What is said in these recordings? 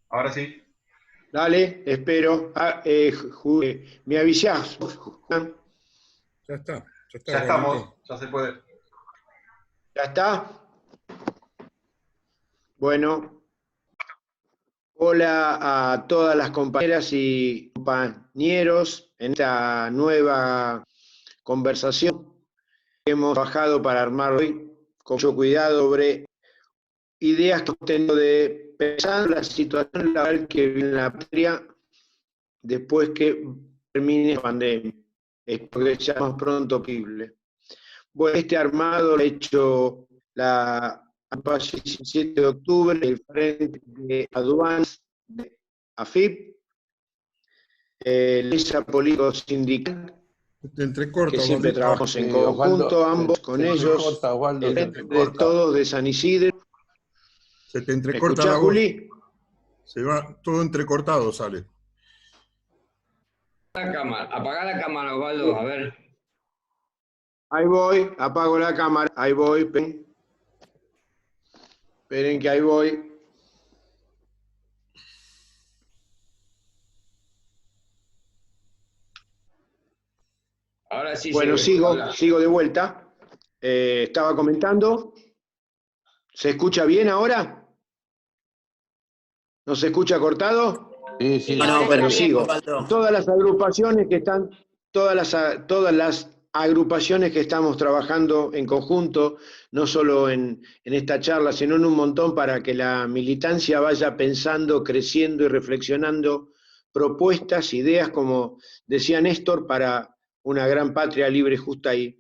Ahora sí. Dale, espero. ¿Me avisás, Juan? Ya está, Ya estamos, Osvaldito. ya se puede. ¿Ya está? Bueno, hola a todas las compañeras y compañeros en esta nueva conversación que hemos trabajado para armar hoy con mucho cuidado sobre ideas que tengo de pensar en la situación laboral que vive en la patria después que termine la pandemia. Espero que sea más pronto posible. Bueno, este armado lo ha hecho la agrupación 17 de octubre, el Frente de Aduanas de AFIP, el LISA Político Sindical, Te que entrecorta, siempre Osvaldito. trabajamos en Osvaldo, conjunto, ambos con se ellos, entrecorta, Osvaldo, el se Frente de entrecorta. Todos de San Isidro. Se te ¿Me entrecorta escuchás, la voz. Juli? Se va todo entrecortado, sale. La cámara, apaga la cámara, Osvaldo, a ver. Ahí voy, apago la cámara, ahí voy. Esperen que ahí voy. Ahora sí Bueno, se habla. sigo de vuelta. Estaba comentando. ¿Se escucha bien ahora? ¿No se escucha cortado? Sí, sí. No, Bueno, pero sigo. Osvaldo. Todas las agrupaciones que están, todas las agrupaciones que estamos trabajando en conjunto, no solo en esta charla, sino en un montón para que la militancia vaya pensando, creciendo y reflexionando propuestas, ideas, como decía Néstor, para una gran patria libre, justa y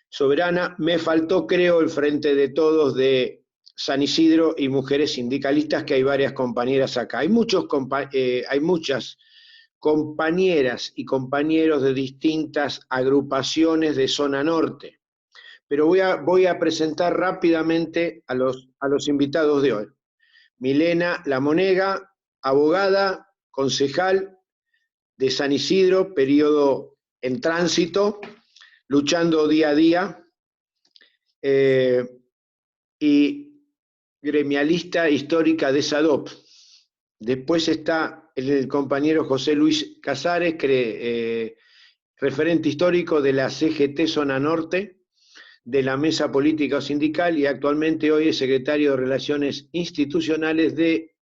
soberana. Me faltó, creo, el Frente de Todos de San Isidro y mujeres sindicalistas, que hay varias compañeras acá. Hay muchas compañeras y compañeros de distintas agrupaciones de zona norte, pero voy a presentar rápidamente a los invitados de hoy. Milena Lamonega, abogada, concejal de San Isidro, periodo en tránsito, luchando día a día, y gremialista histórica de SADOP. Después está el compañero José Luis Casares, referente histórico de la CGT Zona Norte, de la Mesa Política Sindical, y actualmente hoy es secretario de Relaciones Institucionales de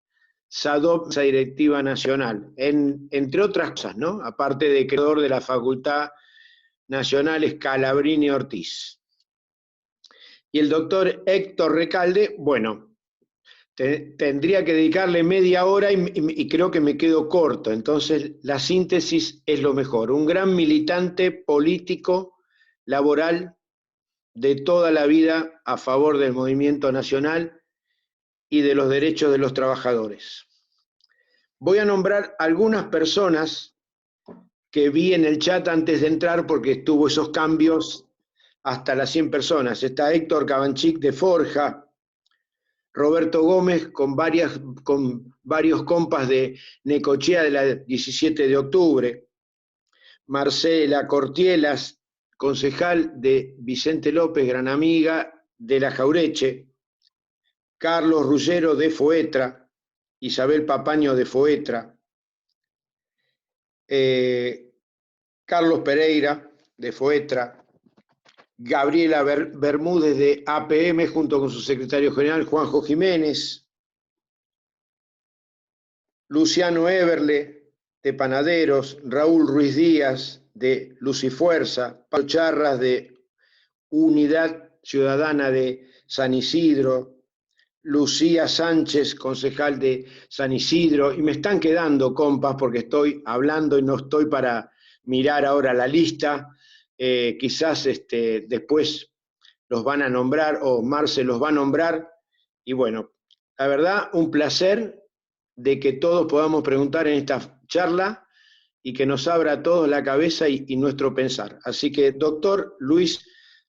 SADOP, Mesa Directiva Nacional, entre otras cosas, ¿no? Aparte de creador de la Facultad Nacional Scalabrini Ortiz. Y el doctor Héctor Recalde, bueno, tendría que dedicarle media hora y creo que me quedo corto, entonces la síntesis es lo mejor. Un gran militante político, laboral, de toda la vida a favor del movimiento nacional y de los derechos de los trabajadores. Voy a nombrar algunas personas que vi en el chat antes de entrar, porque estuvo esos cambios hasta las 100 personas. Está Héctor Cabanchik de Forja, Roberto Gómez con varios compas de Necochea de la 17 de octubre, Marcela Cortielas, concejal de Vicente López, gran amiga de La Jaureche, Carlos Ruggero de Foetra, Isabel Papaño de Foetra, Carlos Pereira de Foetra, Gabriela Bermúdez de APM junto con su secretario general Juanjo Jiménez, Luciano Eberle de Panaderos, Raúl Ruiz Díaz de Lucifuerza, Pablo Charras de Unidad Ciudadana de San Isidro, Lucía Sánchez, concejal de San Isidro, y me están quedando compas porque estoy hablando y no estoy para mirar ahora la lista. Quizás después los van a nombrar o Marce los va a nombrar. Y bueno, la verdad, un placer de que todos podamos preguntar en esta charla y que nos abra a todos la cabeza y nuestro pensar. Así que, doctor Luis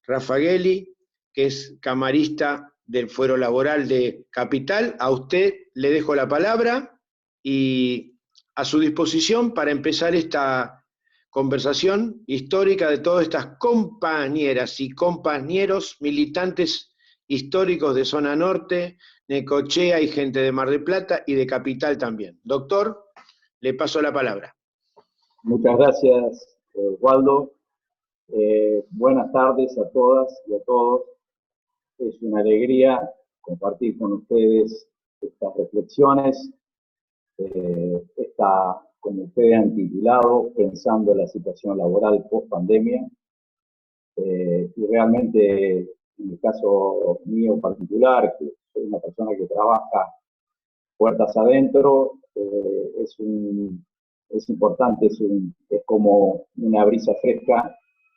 Raffagelli, que es camarista del Fuero Laboral de Capital, a usted le dejo la palabra y a su disposición para empezar esta conversación histórica de todas estas compañeras y compañeros militantes históricos de Zona Norte, Necochea, hay gente de Mar del Plata y de Capital también. Doctor, le paso la palabra. Muchas gracias, Waldo. Buenas tardes a todas y a todos. Es una alegría compartir con ustedes estas reflexiones. Como ustedes han titulado, pensando la situación laboral post-pandemia. Y realmente, en el caso mío particular, que soy una persona que trabaja puertas adentro, es importante, es como una brisa fresca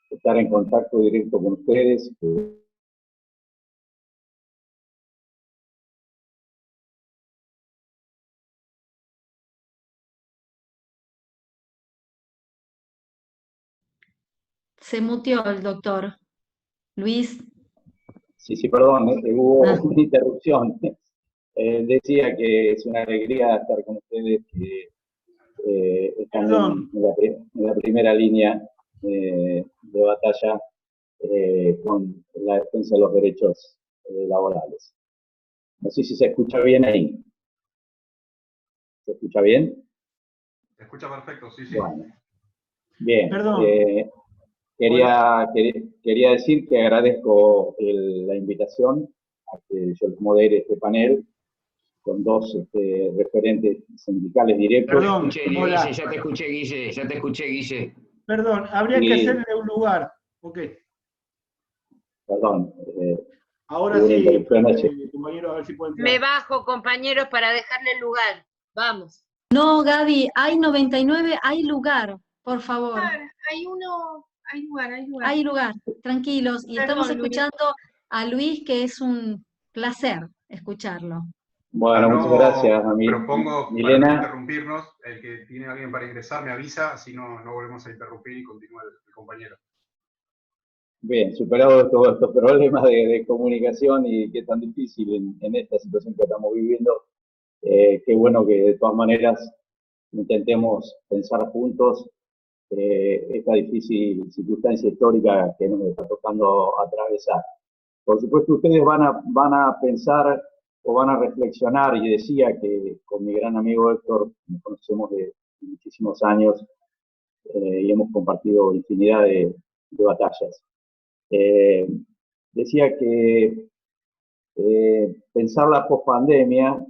estar en contacto directo con ustedes. Se muteó el doctor. Luis. Sí, perdón, hubo una interrupción. Decía que es una alegría estar con ustedes que están en la primera línea de batalla con la defensa de los derechos laborales. No sé si se escucha bien ahí. ¿Se escucha bien? Se escucha perfecto, sí. Bueno. Bien. Perdón. Quería decir que agradezco la invitación a que yo modere este panel con dos referentes sindicales directos. Perdón, Guille, ya te escuché, Guille. Perdón, habría que hacerle un lugar. Ok. Perdón. Ahora sí, compañeros, a ver si pueden entrar. Me bajo, compañeros, para dejarle el lugar. Vamos. No, Gaby, hay 99, hay lugar, por favor. Hay uno, hay lugar. Hay lugar, tranquilos. Y Perdón, estamos Luis. escuchando a Luis, que es un placer escucharlo. Bueno, muchas gracias a Propongo, Milena. para no interrumpirnos, el que tiene alguien para ingresar me avisa, así no volvemos a interrumpir y continúa el compañero. Bien, superado todos estos problemas de comunicación y que es tan difícil en esta situación que estamos viviendo, qué bueno que de todas maneras intentemos pensar juntos esta difícil circunstancia histórica que nos está tocando atravesar. Por supuesto, ustedes van a pensar o van a reflexionar, y decía que con mi gran amigo Héctor nos conocemos de muchísimos años y hemos compartido infinidad de batallas. Decía que pensar la pospandemia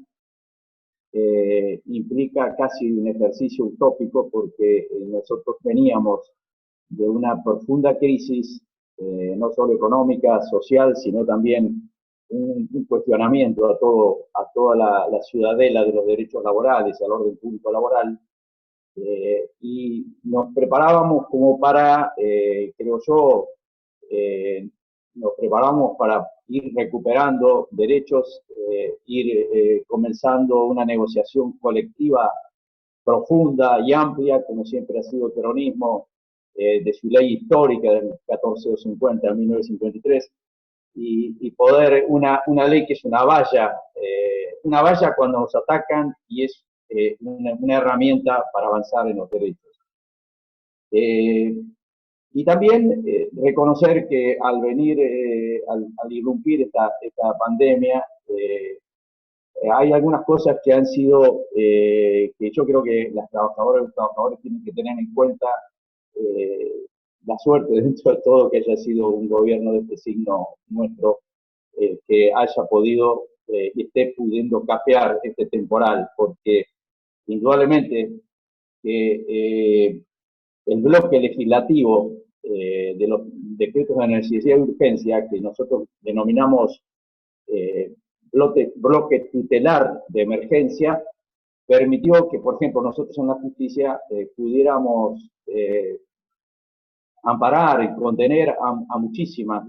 implica casi un ejercicio utópico porque nosotros veníamos de una profunda crisis, no solo económica, social, sino también un cuestionamiento a toda la ciudadela de los derechos laborales, al orden público laboral, y nos preparábamos como para, creo yo, nos preparamos para ir recuperando derechos, ir comenzando una negociación colectiva profunda y amplia, como siempre ha sido el peronismo, de su ley histórica del 1450 a 1953, y poder, una ley que es una valla cuando nos atacan y es una herramienta para avanzar en los derechos. Y también reconocer que al venir, al irrumpir esta pandemia, hay algunas cosas que han sido, que yo creo que las trabajadoras y los trabajadores tienen que tener en cuenta, la suerte dentro de todo que haya sido un gobierno de este signo nuestro, que haya podido y esté pudiendo capear este temporal, porque indudablemente el bloque legislativo de los decretos de necesidad y urgencia, que nosotros denominamos bloque tutelar de emergencia, permitió que, por ejemplo, nosotros en la justicia pudiéramos amparar y contener a muchísima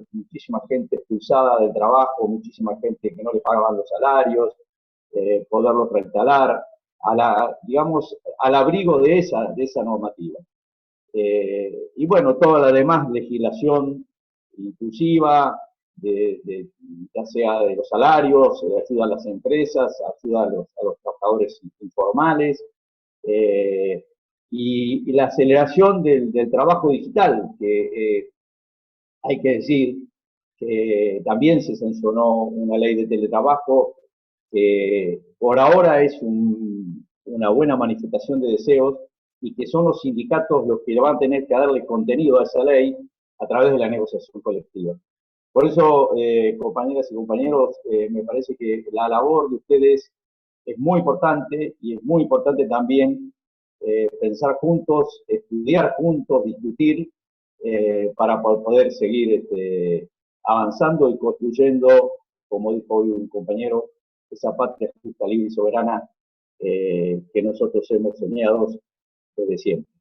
gente expulsada del trabajo, muchísima gente que no le pagaban los salarios, poderlos reinstalar, digamos, al abrigo de esa normativa. Y bueno, toda la demás legislación inclusiva, ya sea de los salarios, ayuda a las empresas, ayuda a los trabajadores informales, y la aceleración del trabajo digital, que hay que decir que también se sancionó una ley de teletrabajo por ahora es una buena manifestación de deseos y que son los sindicatos los que van a tener que darle contenido a esa ley a través de la negociación colectiva. Por eso, compañeras y compañeros, me parece que la labor de ustedes es muy importante y es muy importante también pensar juntos, estudiar juntos, discutir para poder seguir avanzando y construyendo, como dijo hoy un compañero, esa patria justa, libre y soberana que nosotros hemos soñado desde siempre.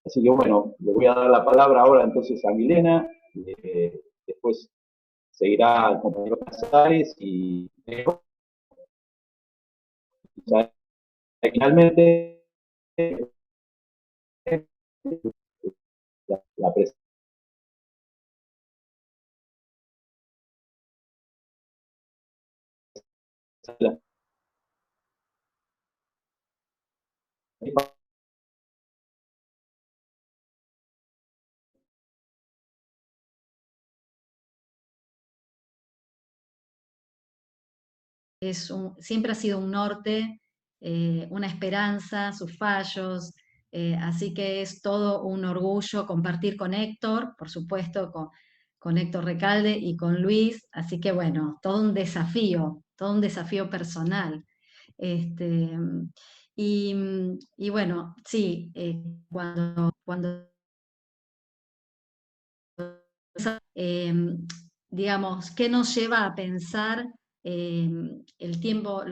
Así que bueno, le voy a dar la palabra ahora entonces a Milena, después seguirá el compañero Casares y finalmente la presencia. Siempre ha sido un norte, una esperanza, sus fallos, así que es todo un orgullo compartir con Héctor, por supuesto, con Héctor Recalde y con Luis, así que bueno, todo un desafío personal. Y bueno, sí, cuando digamos, ¿qué nos lleva a pensar el tiempo,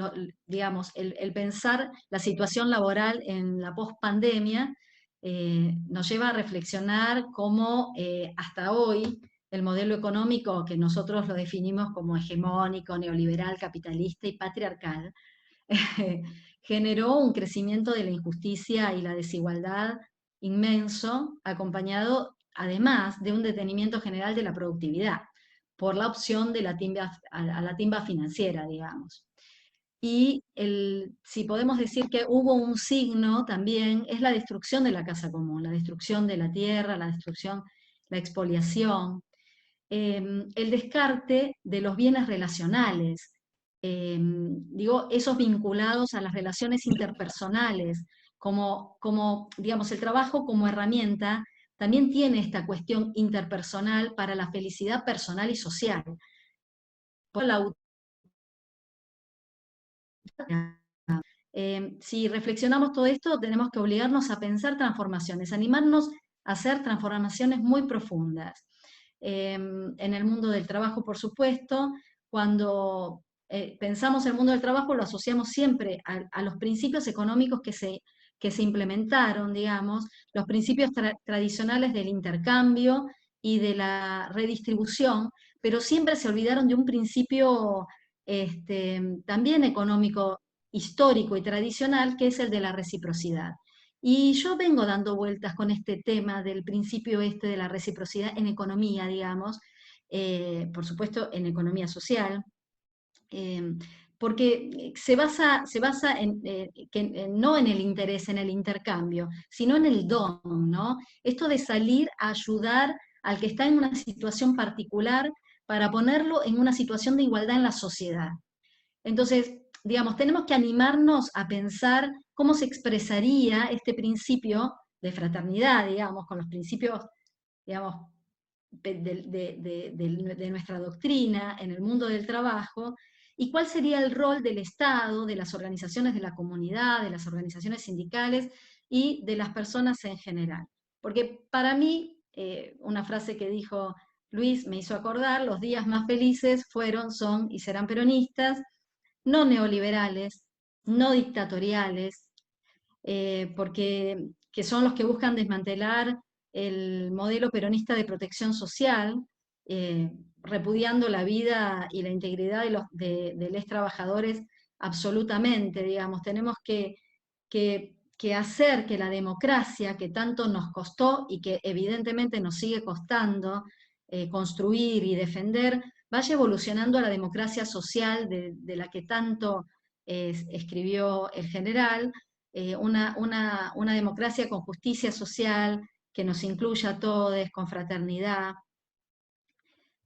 digamos, el pensar la situación laboral en la pospandemia? Nos lleva a reflexionar cómo hasta hoy el modelo económico que nosotros lo definimos como hegemónico, neoliberal, capitalista y patriarcal, generó un crecimiento de la injusticia y la desigualdad inmenso, acompañado además de un detenimiento general de la productividad, por la opción de a la timba financiera, digamos. Y si podemos decir que hubo un signo también, es la destrucción de la casa común, la destrucción de la tierra, la expoliación, el descarte de los bienes relacionales, digo, esos vinculados a las relaciones interpersonales, digamos, el trabajo como herramienta también tiene esta cuestión interpersonal para la felicidad personal y social. Por la si reflexionamos todo esto, tenemos que obligarnos a pensar transformaciones, animarnos a hacer transformaciones muy profundas. En el mundo del trabajo, por supuesto, cuando pensamos el mundo del trabajo, lo asociamos siempre a los principios económicos que se implementaron, digamos, los principios tradicionales del intercambio y de la redistribución, pero siempre se olvidaron de un principio también económico, histórico y tradicional, que es el de la reciprocidad. Y yo vengo dando vueltas con este tema del principio de la reciprocidad en economía, digamos, por supuesto en economía social, porque se basa no en el interés, en el intercambio, sino en el don, ¿no? Esto de salir a ayudar al que está en una situación particular para ponerlo en una situación de igualdad en la sociedad. Entonces, digamos, tenemos que animarnos a pensar cómo se expresaría este principio de fraternidad, digamos, con los principios, digamos, de nuestra doctrina en el mundo del trabajo, y cuál sería el rol del Estado, de las organizaciones de la comunidad, de las organizaciones sindicales y de las personas en general. Porque para mí, una frase que dijo Luis me hizo acordar, los días más felices fueron, son y serán peronistas, no neoliberales, no dictatoriales, porque que son los que buscan desmantelar el modelo peronista de protección social, repudiando la vida y la integridad de los trabajadores absolutamente, digamos. Tenemos que hacer que la democracia, que tanto nos costó y que evidentemente nos sigue costando construir y defender, vaya evolucionando a la democracia social de la que tanto escribió el general, una democracia con justicia social, que nos incluya a todos, con fraternidad.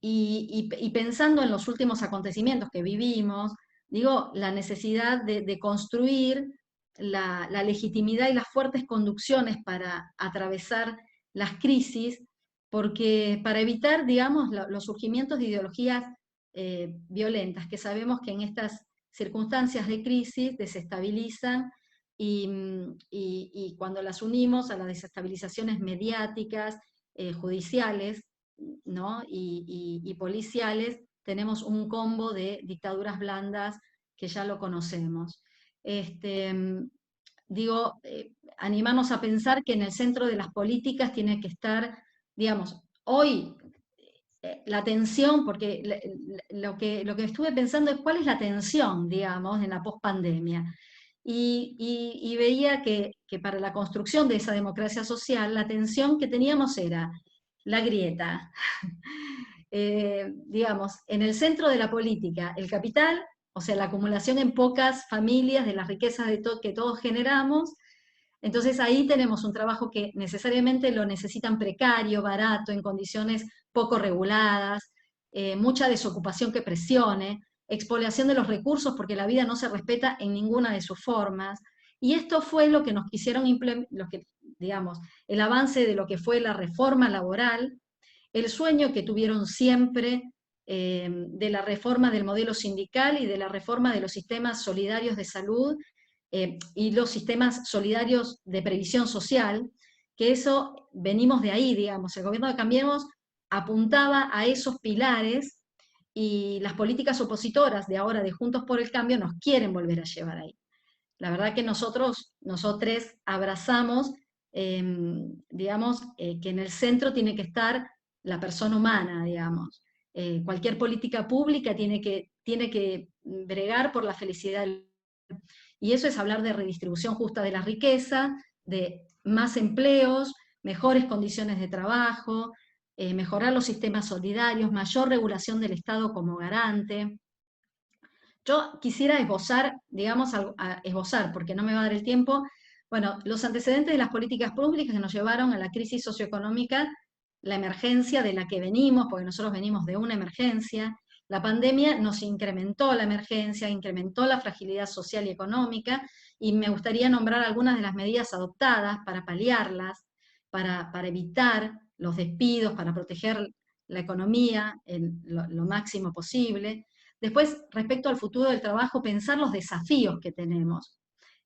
Y pensando en los últimos acontecimientos que vivimos, digo, la necesidad de construir la legitimidad y las fuertes conducciones para atravesar las crisis, porque para evitar, digamos, los surgimientos de ideologías violentas, que sabemos que en estas circunstancias de crisis desestabilizan, y cuando las unimos a las desestabilizaciones mediáticas, judiciales, ¿no? y policiales, tenemos un combo de dictaduras blandas que ya lo conocemos. Digo, animarnos a pensar que en el centro de las políticas tiene que estar, digamos, hoy la tensión, porque lo que estuve pensando es cuál es la tensión, digamos, en la pospandemia. Y veía que para la construcción de esa democracia social, la tensión que teníamos era la grieta. Digamos, en el centro de la política, el capital, o sea, la acumulación en pocas familias de las riquezas que todos generamos. Entonces ahí tenemos un trabajo que necesariamente lo necesitan precario, barato, en condiciones poco reguladas, mucha desocupación que presione, expoliación de los recursos porque la vida no se respeta en ninguna de sus formas. Y esto fue lo que nos quisieron implementar, digamos, el avance de lo que fue la reforma laboral, el sueño que tuvieron siempre de la reforma del modelo sindical y de la reforma de los sistemas solidarios de salud y los sistemas solidarios de previsión social, que eso venimos de ahí, digamos, el gobierno de Cambiemos apuntaba a esos pilares y las políticas opositoras de ahora de Juntos por el Cambio nos quieren volver a llevar ahí. La verdad que nosotros abrazamos, digamos, que en el centro tiene que estar la persona humana, digamos. Cualquier política pública tiene que bregar por la felicidad. Y eso es hablar de redistribución justa de la riqueza, de más empleos, mejores condiciones de trabajo, mejorar los sistemas solidarios, mayor regulación del Estado como garante. Yo quisiera esbozar, digamos, esbozar, porque no me va a dar el tiempo, bueno, los antecedentes de las políticas públicas que nos llevaron a la crisis socioeconómica, la emergencia de la que venimos, porque nosotros venimos de una emergencia. La pandemia nos incrementó la emergencia, incrementó la fragilidad social y económica, y me gustaría nombrar algunas de las medidas adoptadas para paliarlas, para evitar los despidos, para proteger la economía lo máximo posible. Después, respecto al futuro del trabajo, pensar los desafíos que tenemos.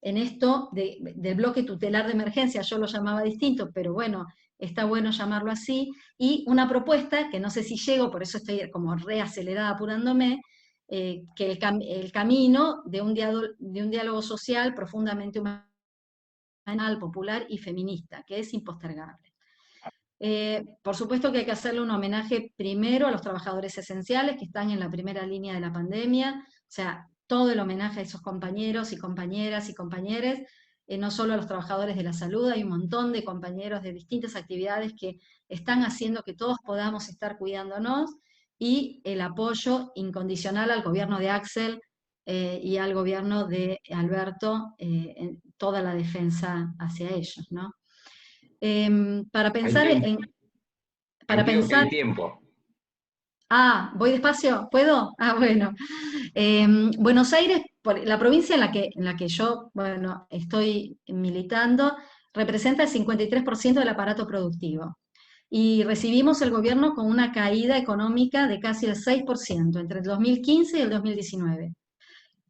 En esto del bloque tutelar de emergencia, yo lo llamaba distinto, pero bueno, está bueno llamarlo así, y una propuesta, que no sé si llego, por eso estoy como reacelerada apurándome, que el camino de un diálogo social profundamente humano, popular y feminista, que es impostergable. Por supuesto que hay que hacerle un homenaje primero a los trabajadores esenciales que están en la primera línea de la pandemia, o sea, todo el homenaje a esos compañeros y compañeras y compañeros, no solo a los trabajadores de la salud, hay un montón de compañeros de distintas actividades que están haciendo que todos podamos estar cuidándonos, y el apoyo incondicional al gobierno de Axel y al gobierno de Alberto en toda la defensa hacia ellos, ¿no? Para pensar en... Para pensar... Hay tiempo. Ah, ¿voy despacio? ¿Puedo? Ah, bueno. Buenos Aires, la provincia en la que yo, bueno, estoy militando, representa el 53% del aparato productivo. Y recibimos el gobierno con una caída económica de casi el 6% entre el 2015 y el 2019.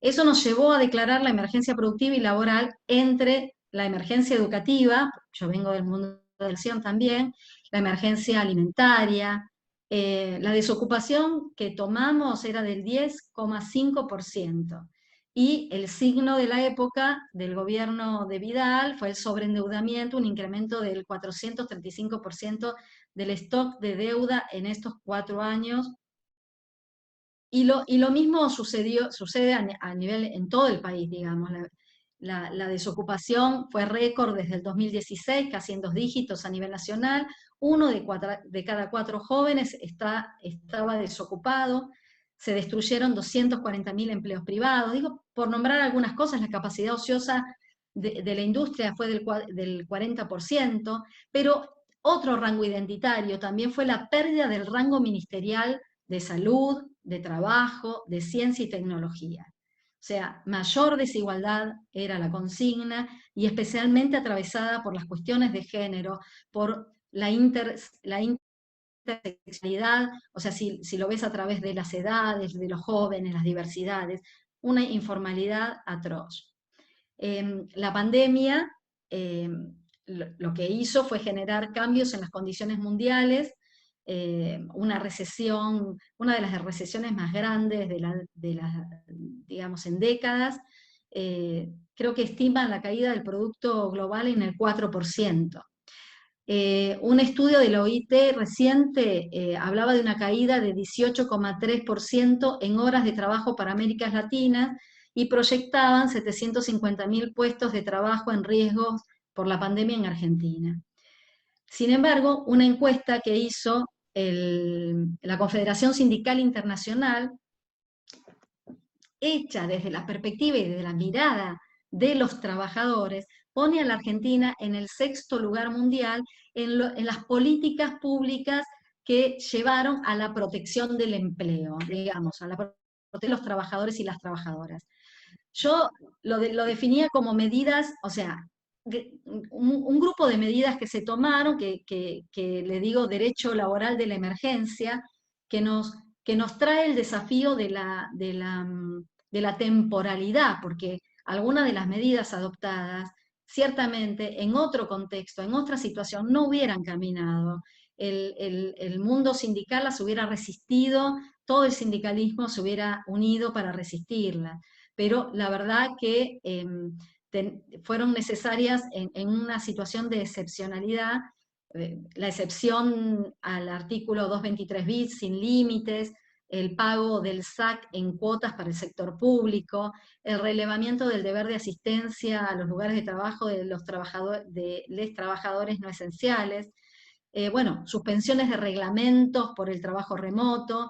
Eso nos llevó a declarar la emergencia productiva y laboral entre la emergencia educativa, yo vengo del mundo del CION también, la emergencia alimentaria. La desocupación que tomamos era del 10,5%, y el signo de la época del gobierno de Vidal fue el sobreendeudamiento, un incremento del 435% del stock de deuda en estos 4 años, y lo mismo sucede a nivel en todo el país, digamos. La desocupación fue récord desde el 2016, casi en 2 dígitos a nivel nacional. 1 de cada 4 jóvenes estaba desocupado. Se destruyeron 240.000 empleos privados. Digo, por nombrar algunas cosas, la capacidad ociosa de la industria fue del 40%, pero otro rango identitario también fue la pérdida del rango ministerial de salud, de trabajo, de ciencia y tecnología. sea, mayor desigualdad era la consigna, y especialmente atravesada por las cuestiones de género, por la interseccionalidad, o sea, si lo ves a través de las edades, de los jóvenes, las diversidades, una informalidad atroz. La pandemia lo que hizo fue generar cambios en las condiciones mundiales, una recesión, una de las recesiones más grandes digamos, en décadas. Creo que estiman la caída del Producto Global en el 4%. Un estudio de la OIT reciente hablaba de una caída de 18,3% en horas de trabajo para Américas Latinas, y proyectaban 750.000 puestos de trabajo en riesgo por la pandemia en Argentina. Sin embargo, una encuesta que hizo la Confederación Sindical Internacional, hecha desde la perspectiva y desde la mirada de los trabajadores, pone a la Argentina en el 6º lugar mundial en las políticas públicas que llevaron a la protección del empleo, digamos, a la protección de los trabajadores y las trabajadoras. Yo lo definía como medidas, o sea, un grupo de medidas que se tomaron, que le digo derecho laboral de la emergencia, que nos trae el desafío de la temporalidad, porque algunas de las medidas adoptadas, ciertamente en otro contexto, en otra situación, no hubieran caminado. El mundo sindical las hubiera resistido, todo el sindicalismo se hubiera unido para resistirlas, pero la verdad que fueron necesarias en una situación de excepcionalidad, la excepción al artículo 223 bis, sin límites, el pago del SAC en cuotas para el sector público, el relevamiento del deber de asistencia a los lugares de trabajo de los trabajadores no esenciales, bueno, suspensiones de reglamentos por el trabajo remoto,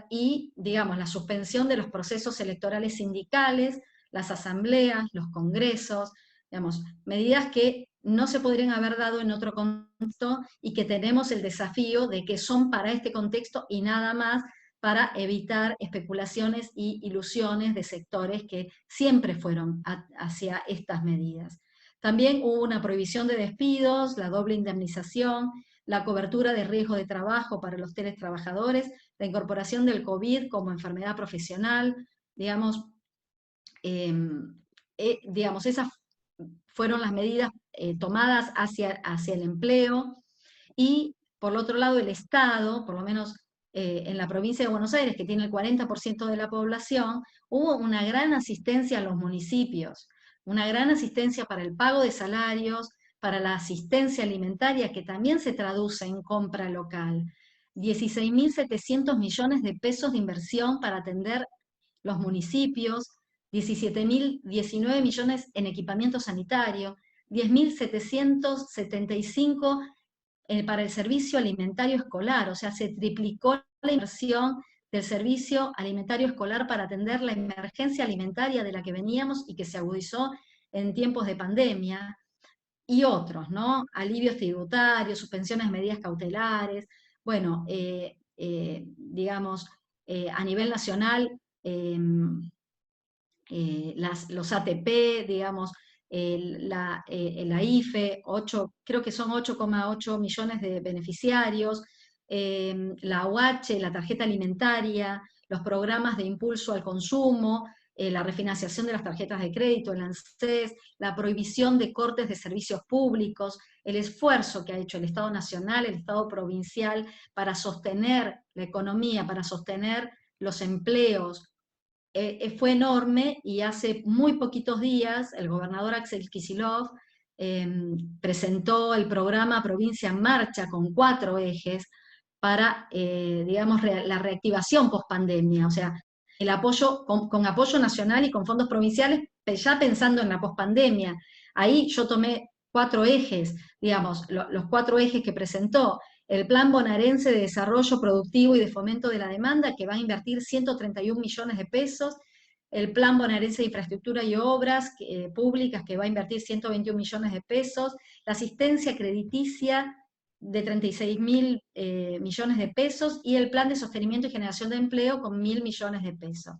y, digamos, la suspensión de los procesos electorales sindicales, las asambleas, los congresos, digamos, medidas que no se podrían haber dado en otro contexto, y que tenemos el desafío de que son para este contexto y nada más, para evitar especulaciones y ilusiones de sectores que siempre fueron hacia estas medidas. También hubo una prohibición de despidos, la doble indemnización, la cobertura de riesgo de trabajo para los teletrabajadores, la incorporación del COVID como enfermedad profesional, digamos, esas fueron las medidas tomadas hacia el empleo. Y por el otro lado, el Estado, por lo menos en la provincia de Buenos Aires, que tiene el 40% de la población, hubo una gran asistencia a los municipios, una gran asistencia para el pago de salarios, para la asistencia alimentaria, que también se traduce en compra local. 16.700 millones de pesos de inversión para atender los municipios, 17.019 millones en equipamiento sanitario, 10.775 para el servicio alimentario escolar, o sea, se triplicó la inversión del servicio alimentario escolar para atender la emergencia alimentaria de la que veníamos y que se agudizó en tiempos de pandemia, y otros, ¿no? Alivios tributarios, suspensiones de medidas cautelares, bueno, digamos, a nivel nacional, los ATP, digamos, la IFE, creo que son 8,8 millones de beneficiarios, la UH, la tarjeta alimentaria, los programas de impulso al consumo, la refinanciación de las tarjetas de crédito, el ANSES, la prohibición de cortes de servicios públicos, el esfuerzo que ha hecho el Estado Nacional, el Estado Provincial, para sostener la economía, para sostener los empleos, fue enorme. Y hace muy poquitos días el gobernador Axel Kicillof presentó el programa Provincia en Marcha, con 4 ejes para, digamos, la reactivación post-pandemia, o sea, el apoyo con apoyo nacional y con fondos provinciales, ya pensando en la post-pandemia. Ahí yo tomé 4 ejes, digamos, los 4 ejes que presentó: el Plan Bonaerense de Desarrollo Productivo y de Fomento de la Demanda, que va a invertir 131 millones de pesos, el Plan Bonaerense de Infraestructura y Obras Públicas, que va a invertir 121 millones de pesos, la asistencia crediticia de 36.000 millones de pesos, y el Plan de Sostenimiento y Generación de Empleo con 1.000 millones de pesos.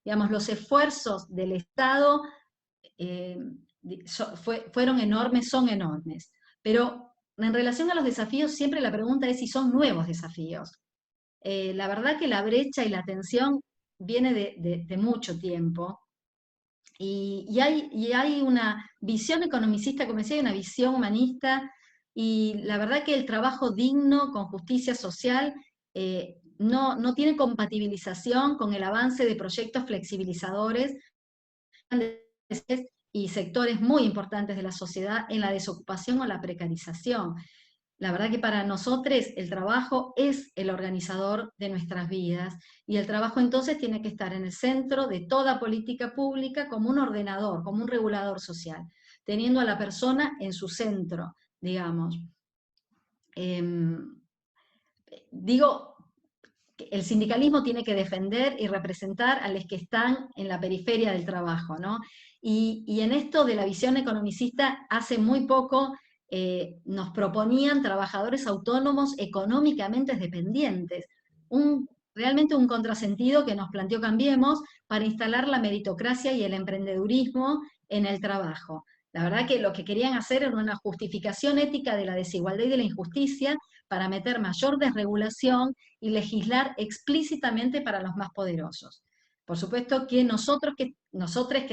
Digamos, los esfuerzos del Estado fueron enormes, son enormes. Pero en relación a los desafíos, siempre la pregunta es si son nuevos desafíos. La verdad que la brecha y la tensión viene de mucho tiempo. Y hay una visión economicista, como decía, hay una visión humanista, y la verdad que el trabajo digno con justicia social no tiene compatibilización con el avance de proyectos flexibilizadores y sectores muy importantes de la sociedad en la desocupación o la precarización. La verdad que para nosotros el trabajo es el organizador de nuestras vidas, y el trabajo entonces tiene que estar en el centro de toda política pública como un ordenador, como un regulador social, teniendo a la persona en su centro, digamos. Digo, el sindicalismo tiene que defender y representar a los que están en la periferia del trabajo, ¿no? Y en esto de la visión economicista, hace muy poco nos proponían trabajadores autónomos económicamente dependientes, realmente un contrasentido que nos planteó Cambiemos para instalar la meritocracia y el emprendedurismo en el trabajo. La verdad que lo que querían hacer era una justificación ética de la desigualdad y de la injusticia para meter mayor desregulación y legislar explícitamente para los más poderosos. Por supuesto que nosotros que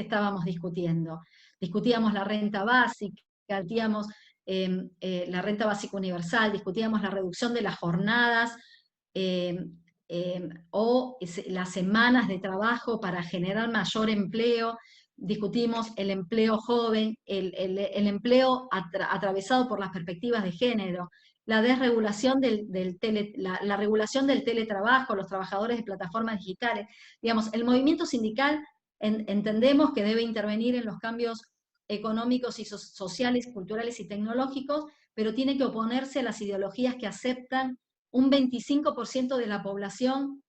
estábamos discutíamos la renta básica, discutíamos la renta básica universal, discutíamos la reducción de las jornadas o las semanas de trabajo para generar mayor empleo, discutimos el empleo joven, el empleo atravesado por las perspectivas de género, la desregulación la regulación del teletrabajo, los trabajadores de plataformas digitales. Digamos, el movimiento sindical entendemos que debe intervenir en los cambios económicos y sociales, culturales y tecnológicos, pero tiene que oponerse a las ideologías que aceptan un 25% de la población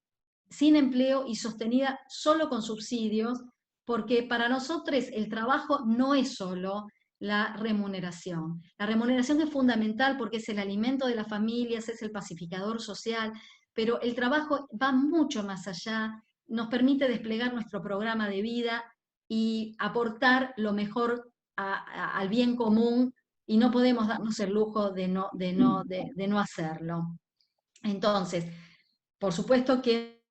sin empleo y sostenida solo con subsidios, porque para nosotros el trabajo no es solo la remuneración. La remuneración es fundamental porque es el alimento de las familias, es el pacificador social, pero el trabajo va mucho más allá, nos permite desplegar nuestro programa de vida y aportar lo mejor al bien común, y no podemos darnos el lujo de no hacerlo. Entonces, por supuesto que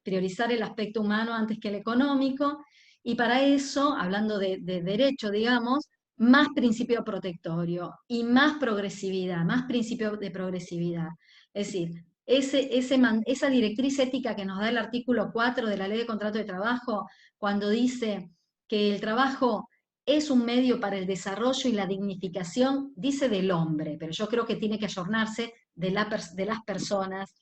priorizar el aspecto humano antes que el económico, y para eso, hablando de derecho, digamos, más principio protectorio y más progresividad, más principio de progresividad. Es decir, esa directriz ética que nos da el artículo 4 de la Ley de Contrato de Trabajo, cuando dice que el trabajo es un medio para el desarrollo y la dignificación, dice del hombre, pero yo creo que tiene que ayornarse de las personas.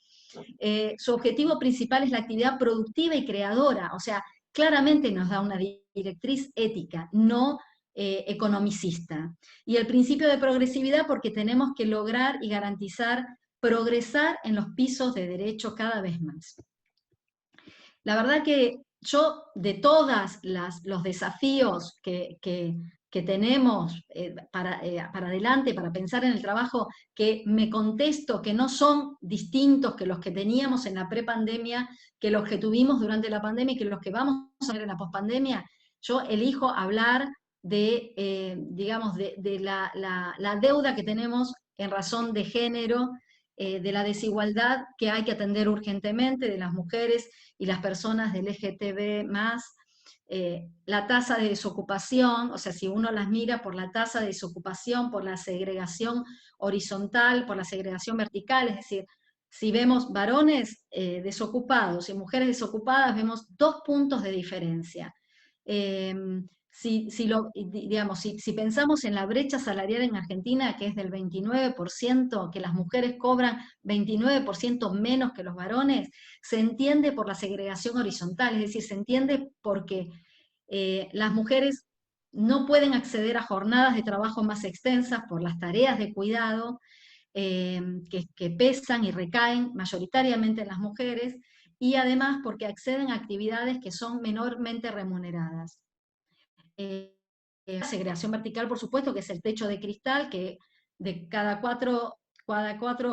Su objetivo principal es la actividad productiva y creadora, o sea, claramente nos da una directriz ética, no economicista. Y el principio de progresividad porque tenemos que lograr y garantizar progresar en los pisos de derecho cada vez más. La verdad que yo, de todos los desafíos que tenemos para adelante, para pensar en el trabajo, que me contesto que no son distintos que los que teníamos en la prepandemia, que los que tuvimos durante la pandemia y que los que vamos a ver en la pospandemia, yo elijo hablar de, digamos, de la deuda que tenemos en razón de género, de la desigualdad que hay que atender urgentemente de las mujeres y las personas del LGTB+, la tasa de desocupación, o sea, si uno las mira por la tasa de desocupación, por la segregación horizontal, por la segregación vertical, es decir, si vemos varones desocupados y mujeres desocupadas, vemos 2 puntos de diferencia. Si pensamos en la brecha salarial en Argentina, que es del 29%, que las mujeres cobran 29% menos que los varones, se entiende por la segregación horizontal, es decir, se entiende porque las mujeres no pueden acceder a jornadas de trabajo más extensas por las tareas de cuidado que pesan y recaen mayoritariamente en las mujeres, y además porque acceden a actividades que son menormente remuneradas. La segregación vertical, por supuesto, que es el techo de cristal, que de cada cuatro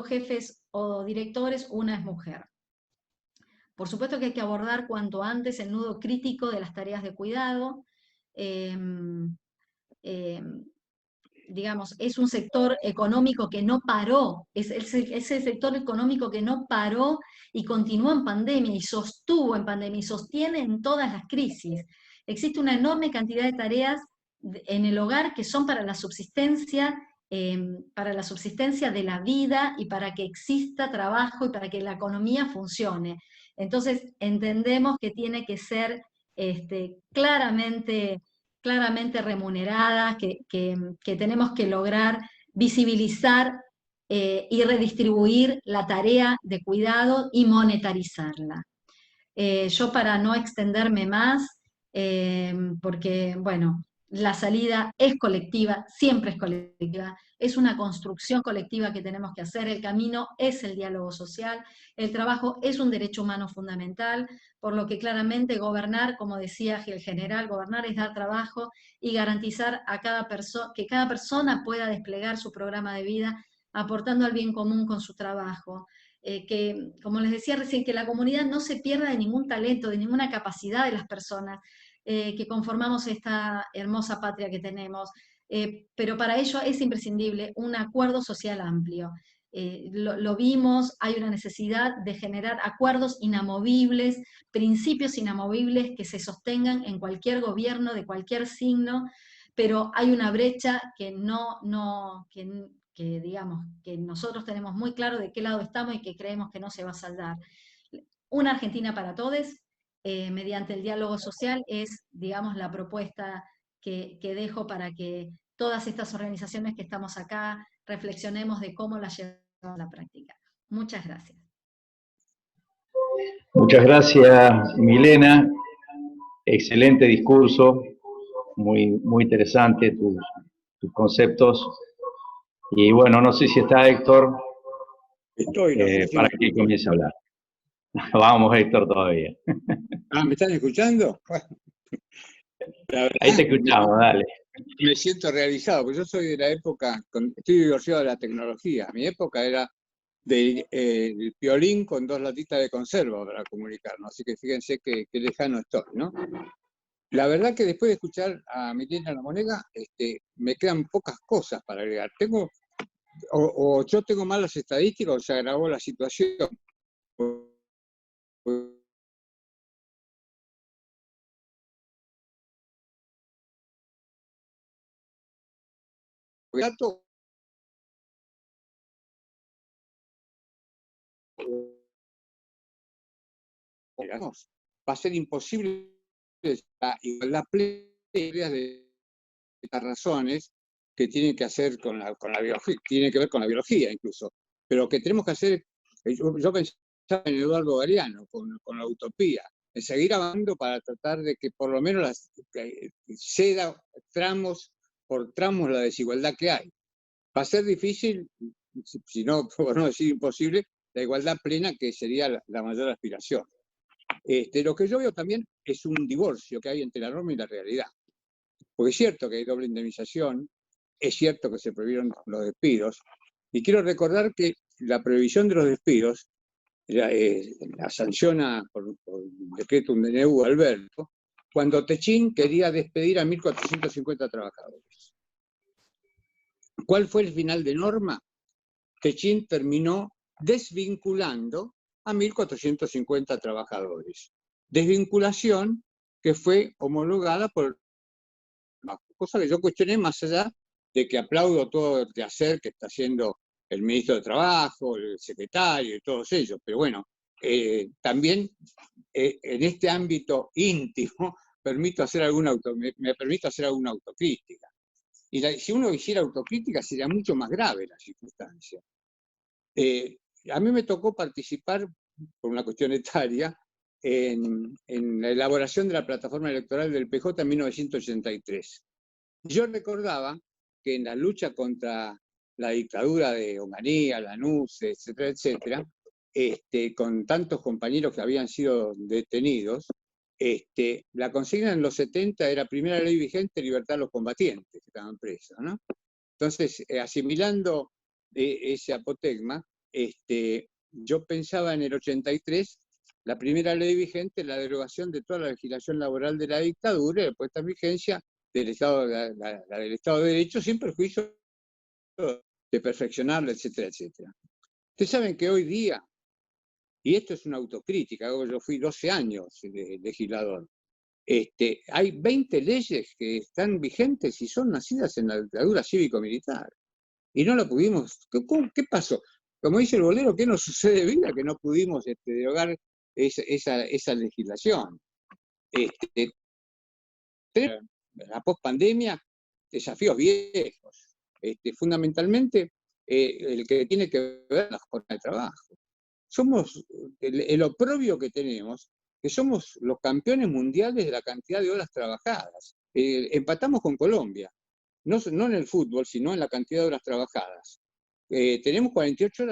jefes o directores, una es mujer. Por supuesto que hay que abordar cuanto antes el nudo crítico de las tareas de cuidado. Digamos, es un sector económico que no paró, es el sector económico que no paró y continuó en pandemia y sostuvo en pandemia y sostiene en todas las crisis. Existe una enorme cantidad de tareas en el hogar que son para la subsistencia de la vida y para que exista trabajo y para que la economía funcione. Entonces entendemos que tiene que ser claramente remunerada, que tenemos que lograr visibilizar y redistribuir la tarea de cuidado y monetarizarla. Yo para no extenderme más, porque bueno, la salida es colectiva, siempre es colectiva, es una construcción colectiva que tenemos que hacer, el camino es el diálogo social, el trabajo es un derecho humano fundamental, por lo que claramente gobernar, como decía el general, gobernar es dar trabajo y garantizar a que cada persona pueda desplegar su programa de vida aportando al bien común con su trabajo. Que, como les decía recién, que la comunidad no se pierda de ningún talento, de ninguna capacidad de las personas que conformamos esta hermosa patria que tenemos. Pero para ello es imprescindible un acuerdo social amplio. Lo vimos, hay una necesidad de generar acuerdos inamovibles, principios inamovibles que se sostengan en cualquier gobierno de cualquier signo, pero hay una brecha que digamos, que nosotros tenemos muy claro de qué lado estamos y que creemos que no se va a saldar. Una Argentina para todos, mediante el diálogo social, es, digamos, la propuesta que dejo para que todas estas organizaciones que estamos acá reflexionemos de cómo la llevamos a la práctica. Muchas gracias. Muchas gracias, Milena. Excelente discurso, muy interesante tus conceptos. Y bueno, no sé si está Héctor para que comience a hablar. Vamos, Héctor, todavía. ¿Me están escuchando? Verdad, ahí te escuchamos, dale. Me siento realizado, porque yo soy de la época, estoy divorciado de la tecnología. Mi época era del piolín con 2 latitas de conserva para comunicarnos, así que fíjense qué lejano estoy, ¿no? La verdad que después de escuchar a Milena La Monega, me quedan pocas cosas para agregar. O yo tengo malas estadísticas o se agravó la situación. Dato va a ser imposible la igualdad plena de estas razones que tienen que hacer con la biología, tiene que ver con la biología incluso, pero que tenemos que hacer, yo pensaba en Eduardo Galeano, con la utopía, de seguir avanzando para tratar de que por lo menos ceda tramos por tramos la desigualdad que hay. Va a ser difícil, si no, por no decir imposible, la igualdad plena, que sería la mayor aspiración. Lo que yo veo también es un divorcio que hay entre la norma y la realidad. Porque es cierto que hay doble indemnización, es cierto que se prohibieron los despidos, y quiero recordar que la prohibición de los despidos la sanciona por decreto un DNU Alberto, cuando Techín quería despedir a 1.450 trabajadores. ¿Cuál fue el final de norma? Techín terminó desvinculando a 1.450 trabajadores. Desvinculación que fue homologada por una cosa que yo cuestioné, más allá de que aplaudo todo el quehacer que está haciendo el ministro de Trabajo, el secretario y todos ellos, pero bueno, también en este ámbito íntimo me permito hacer alguna autocrítica. Y si uno hiciera autocrítica sería mucho más grave la circunstancia. A mí me tocó participar, por una cuestión etaria, en la elaboración de la plataforma electoral del PJ en 1983. Yo recordaba que en la lucha contra la dictadura de Onganía, Lanús, etcétera, etcétera, con tantos compañeros que habían sido detenidos, la consigna en los 70 era primera ley vigente, libertad a los combatientes que estaban presos, ¿no? Entonces, asimilando ese apotegma, yo pensaba en el 83 la primera ley vigente es la derogación de toda la legislación laboral de la dictadura y la puesta en vigencia del Estado, la del Estado de Derecho, sin perjuicio de perfeccionarlo, etcétera, etcétera. Ustedes saben que hoy día, y esto es una autocrítica, yo fui 12 años de legislador, hay 20 leyes que están vigentes y son nacidas en la dictadura cívico-militar. Y no lo pudimos. ¿Qué pasó? Como dice el bolero, ¿qué nos sucede, vida? Que no pudimos derogar esa legislación. La pospandemia, desafíos viejos. Fundamentalmente, el que tiene que ver con la jornada de trabajo. Somos el oprobio que tenemos, que somos los campeones mundiales de la cantidad de horas trabajadas. Empatamos con Colombia, no en el fútbol, sino en la cantidad de horas trabajadas. Tenemos 48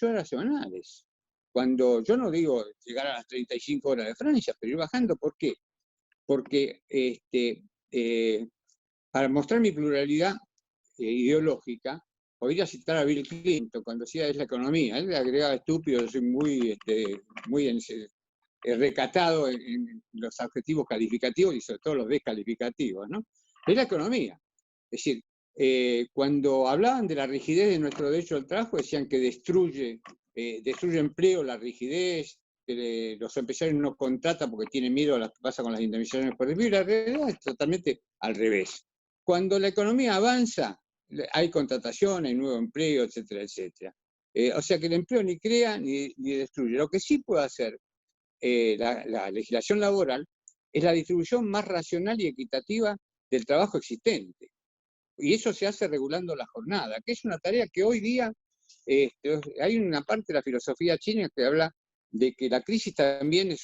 horas semanales. Cuando yo no digo llegar a las 35 horas de Francia, pero ir bajando, ¿por qué? Porque para mostrar mi pluralidad ideológica, podría citar a Bill Clinton cuando decía es la economía. Él le agregaba estúpido, yo soy muy recatado en los adjetivos calificativos y sobre todo los descalificativos, ¿no? Es la economía. Es decir, cuando hablaban de la rigidez de nuestro derecho al trabajo, decían que destruye empleo la rigidez, que los empresarios no contratan porque tienen miedo a lo que pasa con las indemnizaciones por despido, y la realidad es totalmente al revés. Cuando la economía avanza, hay contratación, hay nuevo empleo, etcétera, etcétera. O sea que el empleo ni crea ni destruye. Lo que sí puede hacer la legislación laboral es la distribución más racional y equitativa del trabajo existente. Y eso se hace regulando la jornada, que es una tarea que hoy día hay una parte de la filosofía china que habla de que la crisis también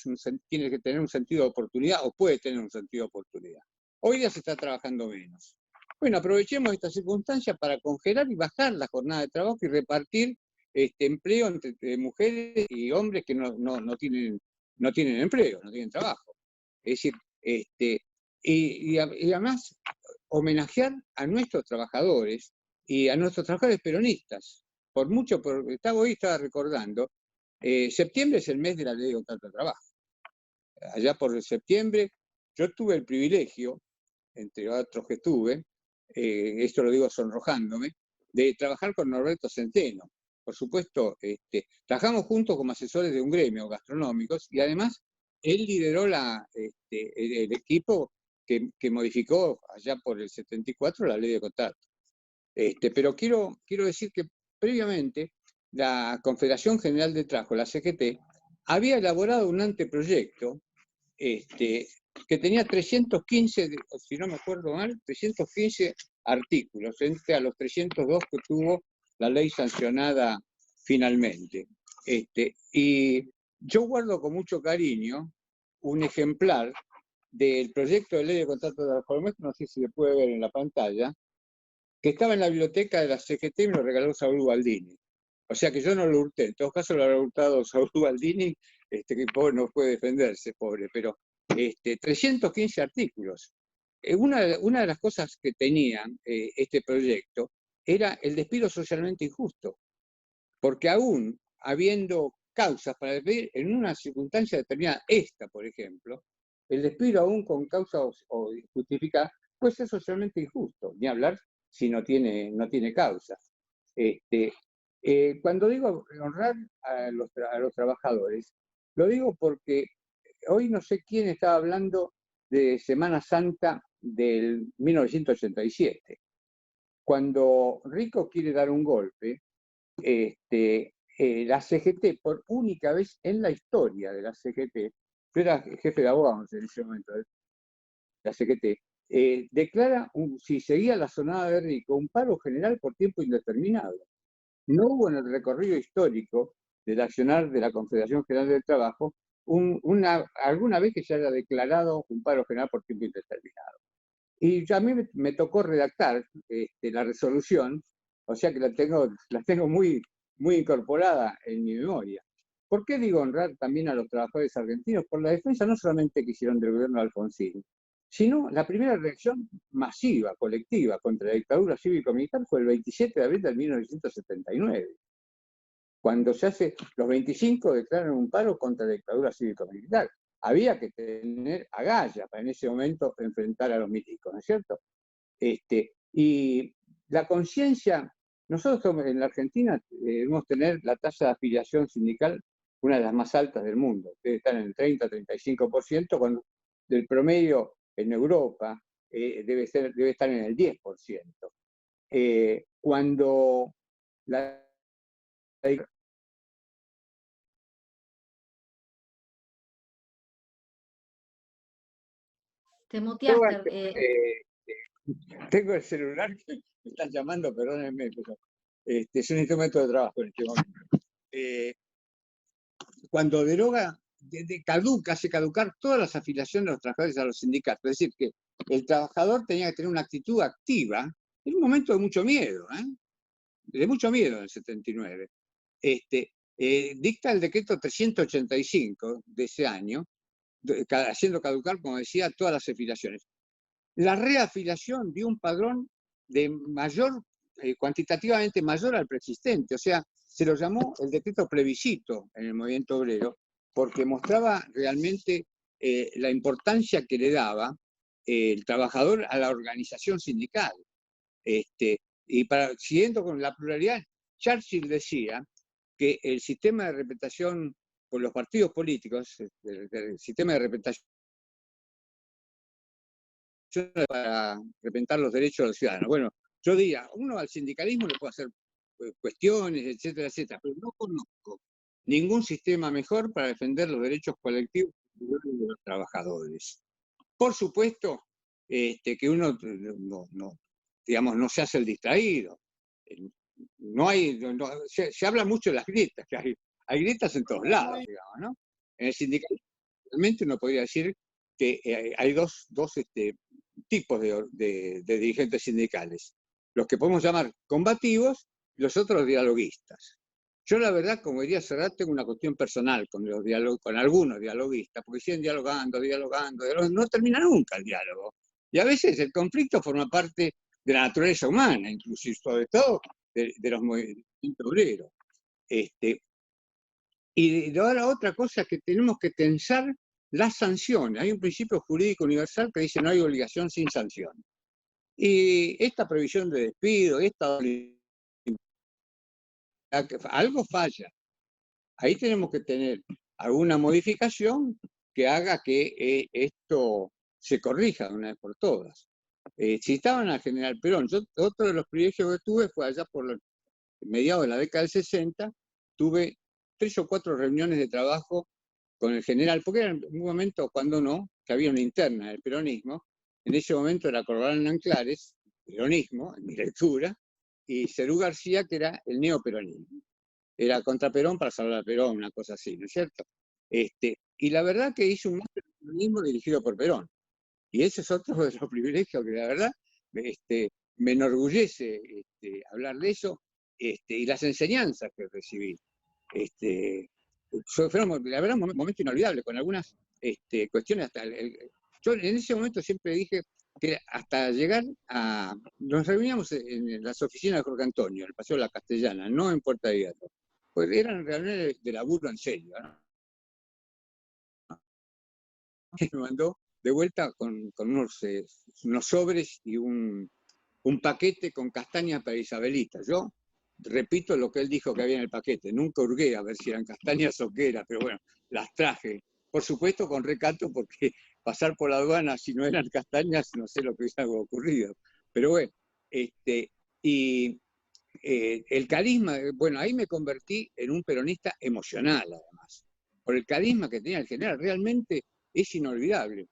tiene que tener un sentido de oportunidad, o puede tener un sentido de oportunidad. Hoy día se está trabajando menos. Bueno, aprovechemos esta circunstancia para congelar y bajar la jornada de trabajo y repartir empleo entre mujeres y hombres que no tienen empleo, no tienen trabajo. Es decir, y además homenajear a nuestros trabajadores y a nuestros trabajadores peronistas. Hoy estaba recordando, septiembre es el mes de la ley de contrato de trabajo. Allá por septiembre, yo tuve el privilegio, entre otros que tuve, esto lo digo sonrojándome, de trabajar con Norberto Centeno. Por supuesto, trabajamos juntos como asesores de un gremio gastronómicos y además él lideró el equipo que modificó allá por el 74 la ley de contrato. Pero quiero decir que previamente la Confederación General de Trabajo, la CGT, había elaborado un anteproyecto que tenía 315, si no me acuerdo mal, 315 artículos, frente a los 302 que tuvo la ley sancionada finalmente. Y yo guardo con mucho cariño un ejemplar del proyecto de ley de contrato de trabajo, no sé si se puede ver en la pantalla, que estaba en la biblioteca de la CGT y me lo regaló Saúl Baldini. O sea que yo no lo hurté, en todo caso lo habrá hurtado Saúl Baldini, que pobre no puede defenderse, pobre, pero 315 artículos. Una de las cosas que tenía este proyecto era el despido socialmente injusto, porque aún habiendo causas para despedir, en una circunstancia determinada, esta por ejemplo, el despido aún con causa o justificada puede ser socialmente injusto, ni hablar si no tiene causa. Cuando digo honrar a los trabajadores, lo digo porque hoy no sé quién estaba hablando de Semana Santa del 1987. Cuando Rico quiere dar un golpe, la CGT, por única vez en la historia de la CGT, yo era jefe de abogados en ese momento de la CGT, declara, si seguía la sonada de Rico, un paro general por tiempo indeterminado. No hubo en el recorrido histórico del accionar de la Confederación General del Trabajo alguna vez que se haya declarado un paro general por tiempo indeterminado. Y a mí me tocó redactar la resolución, o sea que la tengo muy, muy incorporada en mi memoria. ¿Por qué digo honrar también a los trabajadores argentinos? Por la defensa no solamente que hicieron del gobierno de Alfonsín, sino la primera reacción masiva, colectiva, contra la dictadura cívico-militar fue el 27 de abril de 1979. Cuando se hace, los 25 declaran un paro contra la dictadura cívico-militar. Había que tener agallas para en ese momento enfrentar a los milicos, ¿no es cierto? Y la conciencia, nosotros en la Argentina debemos tener la tasa de afiliación sindical una de las más altas del mundo, debe estar en el 30-35%, cuando el promedio en Europa debe estar en el 10%. Cuando la Te muteaste. Tengo el celular que me están llamando, perdónenme, pero es un instrumento de trabajo en este momento. Cuando deroga, hace caducar todas las afiliaciones de los trabajadores a los sindicatos. Es decir, que el trabajador tenía que tener una actitud activa en un momento de mucho miedo, de mucho miedo en el 79. Dicta el decreto 385 de ese año, haciendo caducar, como decía, todas las afiliaciones. La reafiliación dio un padrón de mayor, cuantitativamente mayor al preexistente, o sea, se lo llamó el decreto plebiscito en el movimiento obrero, porque mostraba realmente la importancia que le daba el trabajador a la organización sindical. Y siguiendo con la pluralidad, Churchill decía que el sistema de representación por los partidos políticos, el sistema de representación para representar los derechos de los ciudadanos. Bueno, yo diría, uno al sindicalismo le puede hacer cuestiones, etcétera, etcétera, pero no conozco ningún sistema mejor para defender los derechos colectivos de los trabajadores. Por supuesto que uno no se hace el distraído. Se habla mucho de las grietas, que hay grietas en todos lados, digamos, ¿no? En el sindicalismo realmente uno podría decir que hay dos tipos de dirigentes sindicales. Los que podemos llamar combativos y los otros dialoguistas. Yo la verdad, como diría Serrat, tengo una cuestión personal con algunos dialoguistas, porque siguen dialogando, no termina nunca el diálogo. Y a veces el conflicto forma parte de la naturaleza humana, inclusive, sobre todo de los movimientos obreros. Y ahora otra cosa es que tenemos que tensar las sanciones. Hay un principio jurídico universal que dice no hay obligación sin sanción. Y esta previsión de despido, algo falla. Ahí tenemos que tener alguna modificación que haga que esto se corrija de una vez por todas. Citaban al general Perón. Otro de los privilegios que tuve fue allá por mediados de la década del 60, tuve 3 o 4 reuniones de trabajo con el general, porque era un momento, cuando no, que había una interna del peronismo. En ese momento era Corbalán Anclares, peronismo, en mi lectura, y Cerú García, que era el neoperonismo. Era contra Perón para salvar a Perón, una cosa así, ¿no es cierto? Y la verdad que hizo un máster de peronismo dirigido por Perón. Y ese es otro de los privilegios que la verdad me enorgullece hablar de eso, y las enseñanzas que recibí. Fueron, la verdad, un momento inolvidable, con algunas cuestiones. Yo en ese momento siempre dije que hasta llegar a... Nos reuníamos en las oficinas de Jorge Antonio, en el Paseo de la Castellana, no en Puerta de Hierro. Pues eran reuniones de laburo en serio, ¿no? Me mandó de vuelta con unos sobres y un paquete con castañas para Isabelita. Yo repito lo que él dijo que había en el paquete. Nunca hurgué a ver si eran castañas o qué era, pero bueno, las traje. Por supuesto con recato, porque pasar por la aduana si no eran castañas, no sé lo que hubiera ocurrido. Pero bueno, el carisma, bueno, ahí me convertí en un peronista emocional, además. Por el carisma que tenía el general, realmente es inolvidable.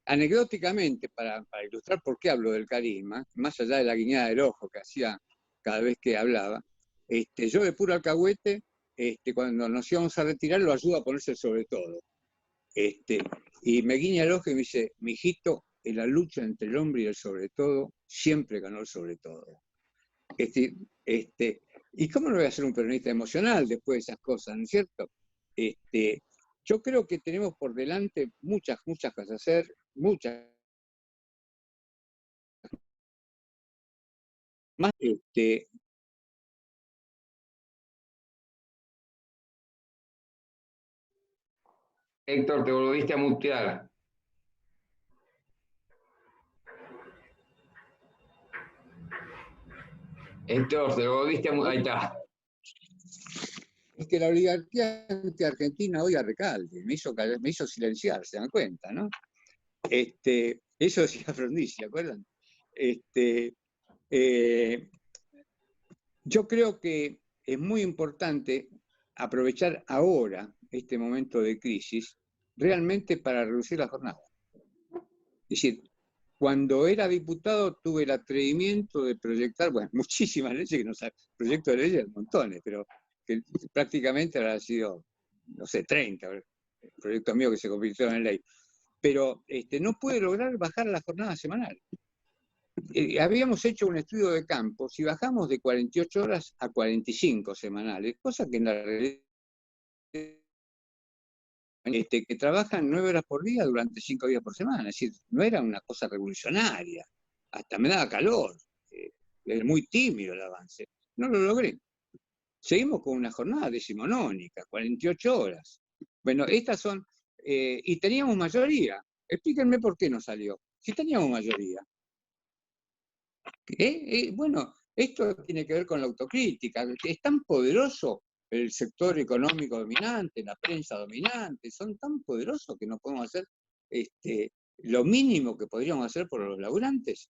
Anecdóticamente, para ilustrar por qué hablo del carisma, más allá de la guiñada del ojo que hacía cada vez que hablaba, yo de puro alcahuete, cuando nos íbamos a retirar, lo ayudo a ponerse sobre todo. Y me guiña el ojo y me dice, mijito, en la lucha entre el hombre y el sobre todo, siempre ganó el sobre todo. ¿Y cómo no voy a ser un peronista emocional después de esas cosas, no es cierto? Yo creo que tenemos por delante muchas cosas a hacer, muchas más. Héctor, te volviste a mutear. Héctor, te volviste a mutear. Ahí está. Es que la oligarquía argentina hoy a recalde, me hizo silenciar, se dan cuenta, ¿no? Eso decía Frondizi, ¿se acuerdan? Yo creo que es muy importante aprovechar ahora este momento de crisis realmente para reducir la jornada. Es decir, cuando era diputado tuve el atrevimiento de proyectar, bueno, muchísimas leyes, que no sé, proyectos de leyes, montones, pero que prácticamente habrá sido, no sé, 30 proyectos míos que se convirtieron en ley. Pero no pude lograr bajar la jornada semanal. Habíamos hecho un estudio de campo, si bajamos de 48 horas a 45 semanales, cosa que en la realidad que trabajan 9 horas por día durante 5 días por semana, es decir, no era una cosa revolucionaria, hasta me daba calor, era muy tímido el avance, no lo logré. Seguimos con una jornada decimonónica, 48 horas. Bueno, estas son, y teníamos mayoría, explíquenme por qué no salió, si teníamos mayoría. Bueno, esto tiene que ver con la autocrítica, es tan poderoso el sector económico dominante, la prensa dominante, son tan poderosos que no podemos hacer lo mínimo que podríamos hacer por los laburantes.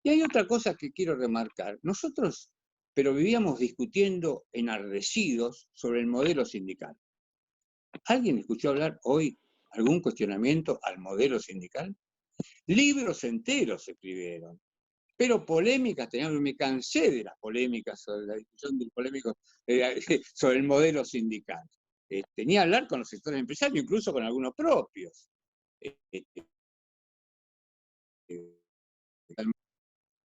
Y hay otra cosa que quiero remarcar. Nosotros, pero vivíamos discutiendo enardecidos sobre el modelo sindical. ¿Alguien escuchó hablar hoy algún cuestionamiento al modelo sindical? Libros enteros se escribieron. Pero polémicas teníamos, me cansé de las polémicas sobre la discusión del polémico sobre el modelo sindical. Tenía que hablar con los sectores empresarios, incluso con algunos propios. Es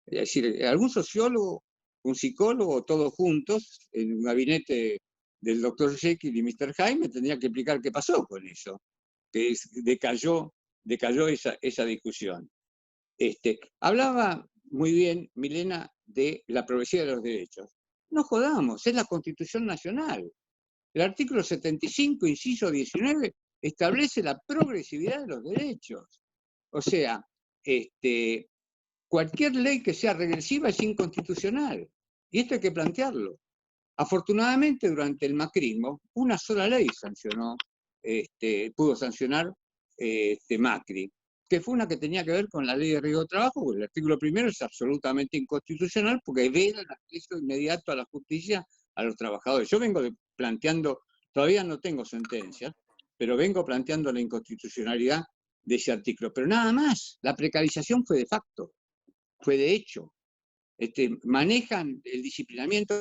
decir, algún sociólogo, un psicólogo, todos juntos, en un gabinete del Dr. Jekyll y Mr. Hyde, me tendría que explicar qué pasó con eso, que decayó esa discusión. Hablaba muy bien Milena de la progresividad de los derechos. No jodamos, es la Constitución Nacional. El artículo 75, inciso 19, establece la progresividad de los derechos. O sea, cualquier ley que sea regresiva es inconstitucional. Y esto hay que plantearlo. Afortunadamente, durante el macrismo, una sola ley pudo sancionar Macri, que fue una que tenía que ver con la ley de riesgo de trabajo, porque el artículo primero es absolutamente inconstitucional porque vela el acceso inmediato a la justicia a los trabajadores. Yo vengo planteando, todavía no tengo sentencias, pero vengo planteando la inconstitucionalidad de ese artículo. Pero nada más, la precarización fue de facto, fue de hecho. Manejan el disciplinamiento,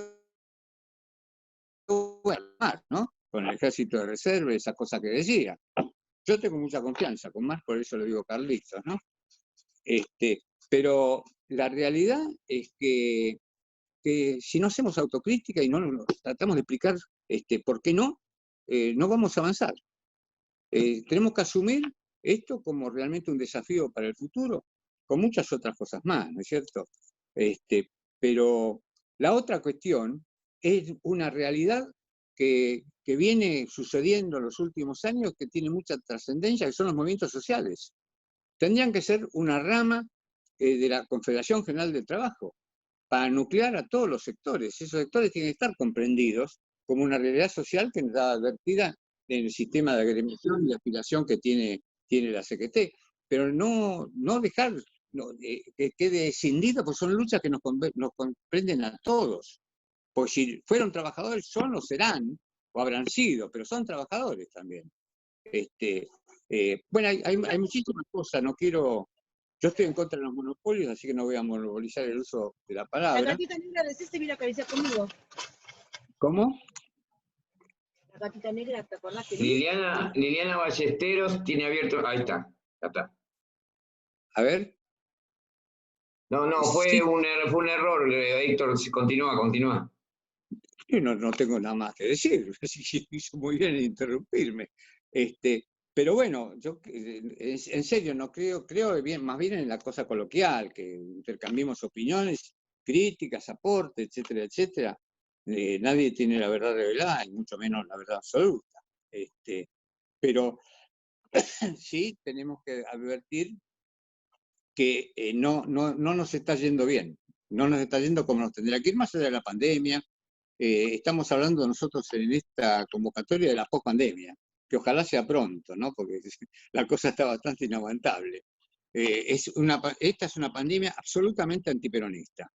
¿no? Con el ejército de reserva, esa cosa que decía. Yo tengo mucha confianza con Marx, por eso lo digo Carlitos, ¿no? Pero la realidad es que si no hacemos autocrítica y no nos tratamos de explicar por qué no vamos a avanzar. Tenemos que asumir esto como realmente un desafío para el futuro, con muchas otras cosas más, ¿no es cierto? Pero la otra cuestión es una realidad que viene sucediendo en los últimos años, que tiene mucha trascendencia, que son los movimientos sociales. Tendrían que ser una rama de la Confederación General del Trabajo, para nuclear a todos los sectores. Esos sectores tienen que estar comprendidos como una realidad social que está advertida en el sistema de agremiación y de aspiración que tiene la CGT. Pero no dejar que quede escindido, porque son luchas que nos comprenden a todos. Pues si fueron trabajadores, son o serán, o habrán sido, pero son trabajadores también. Bueno, hay muchísimas cosas, no quiero... Yo estoy en contra de los monopolios, así que no voy a monopolizar el uso de la palabra. La gatita negra recién se vino a acariciar conmigo. ¿Cómo? La gatita negra, ¿te acordás que Liliana Ballesteros tiene abierto... Ahí está, ya está. A ver. No, fue sí. un error, Héctor, continúa. Yo no tengo nada más que decir, hizo muy bien en interrumpirme. Pero bueno, yo en serio no creo más bien en la cosa coloquial, que intercambiemos opiniones, críticas, aportes, etcétera, etcétera. Nadie tiene la verdad revelada, y mucho menos la verdad absoluta. Pero sí tenemos que advertir que no nos está yendo bien, no nos está yendo como nos tendría que ir, más allá de la pandemia. Estamos hablando nosotros en esta convocatoria de la pospandemia, que ojalá sea pronto, ¿no? Porque la cosa está bastante inaguantable. Esta es una pandemia absolutamente antiperonista,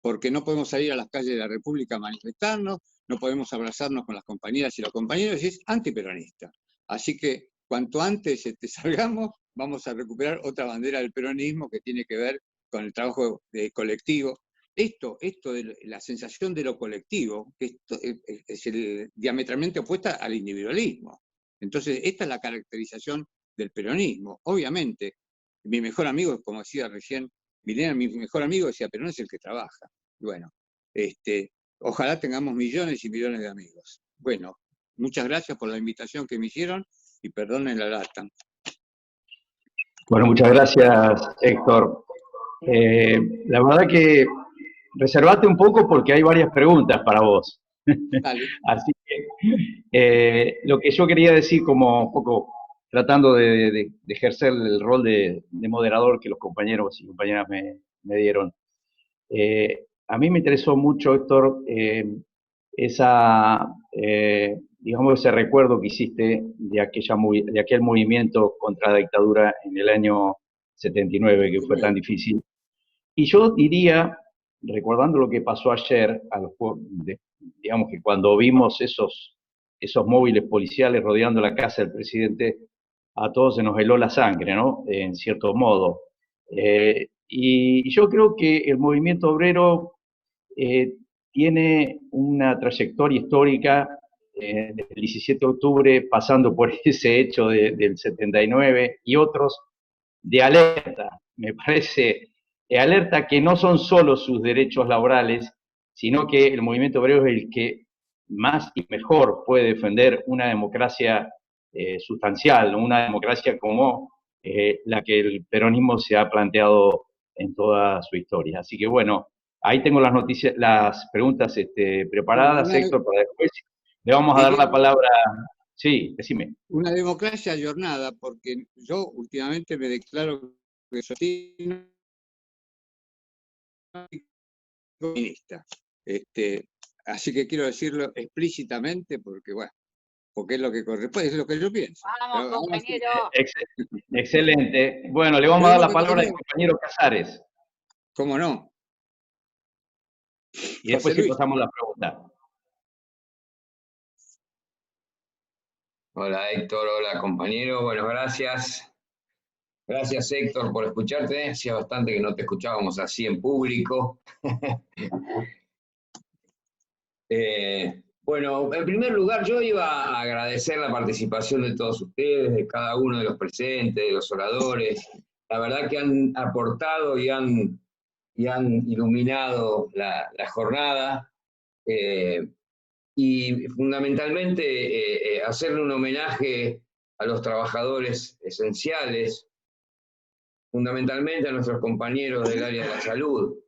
porque no podemos salir a las calles de la República a manifestarnos, no podemos abrazarnos con las compañeras y los compañeros, y es antiperonista. Así que cuanto antes salgamos, vamos a recuperar otra bandera del peronismo que tiene que ver con el trabajo colectivo. Esto de la sensación de lo colectivo, que es diametralmente opuesta al individualismo. Entonces, esta es la caracterización del peronismo. Obviamente, mi mejor amigo, como decía recién Milena, mi mejor amigo decía, Perón es el que trabaja. Bueno, ojalá tengamos millones y millones de amigos. Bueno, muchas gracias por la invitación que me hicieron y perdonen la lata. Bueno, muchas gracias, Héctor. La verdad que reservate un poco porque hay varias preguntas para vos. Dale. Así que lo que yo quería decir, como un poco tratando de ejercer el rol de moderador que los compañeros y compañeras me dieron. A mí me interesó mucho, Héctor, digamos, ese recuerdo que hiciste de aquel movimiento contra la dictadura en el año 79, que fue tan difícil. Y yo diría, recordando lo que pasó ayer, digamos que cuando vimos esos móviles policiales rodeando la casa del presidente, a todos se nos heló la sangre, ¿no? En cierto modo. Y yo creo que el movimiento obrero tiene una trayectoria histórica desde el 17 de octubre, pasando por ese hecho del 79 y otros, de alerta, me parece, alerta que no son solo sus derechos laborales, sino que el movimiento obrero es el que más y mejor puede defender una democracia sustancial, una democracia como la que el peronismo se ha planteado en toda su historia. Así que bueno, ahí tengo las preguntas preparadas, Héctor, para después. Le vamos a dar la palabra. Sí, decime. Una democracia ayornada, porque yo últimamente me declaro que soy comunista. Así que quiero decirlo explícitamente porque, bueno, porque es lo que corresponde, es lo que yo pienso. Vamos, compañero. Excelente. Bueno, le vamos a dar la palabra al compañero Casares. ¿Cómo no? Y después sí pasamos la pregunta. Hola Héctor, hola compañero, bueno, gracias. Gracias Héctor por escucharte, hacía bastante que no te escuchábamos así en público. Bueno, en primer lugar yo iba a agradecer la participación de todos ustedes, de cada uno de los presentes, de los oradores. La verdad que han aportado y han iluminado la jornada. Y fundamentalmente hacerle un homenaje a los trabajadores esenciales, fundamentalmente a nuestros compañeros del área de la salud,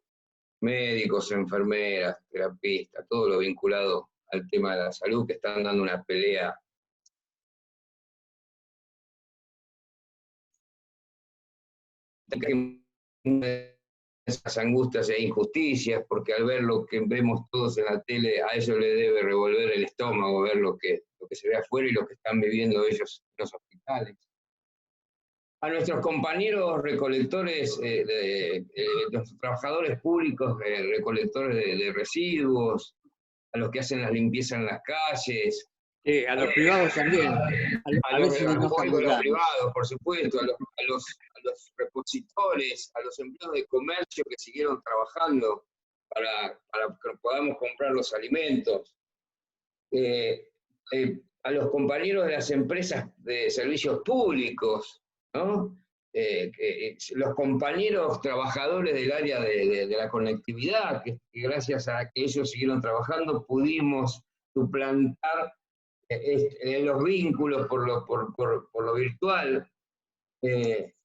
médicos, enfermeras, terapistas, todo lo vinculado al tema de la salud, que están dando una pelea esas angustias e injusticias, porque al ver lo que vemos todos en la tele, a ellos les debe revolver el estómago, ver lo que se ve afuera y lo que están viviendo ellos en los hospitales. A nuestros compañeros recolectores, los trabajadores públicos, recolectores de residuos, a los que hacen la limpieza en las calles. A los privados también. A los privados, por supuesto, a los repositores, a los empleados de comercio que siguieron trabajando para que podamos comprar los alimentos. A los compañeros de las empresas de servicios públicos, ¿no? Los compañeros trabajadores del área de la conectividad, que gracias a que ellos siguieron trabajando pudimos suplantar los vínculos por lo virtual.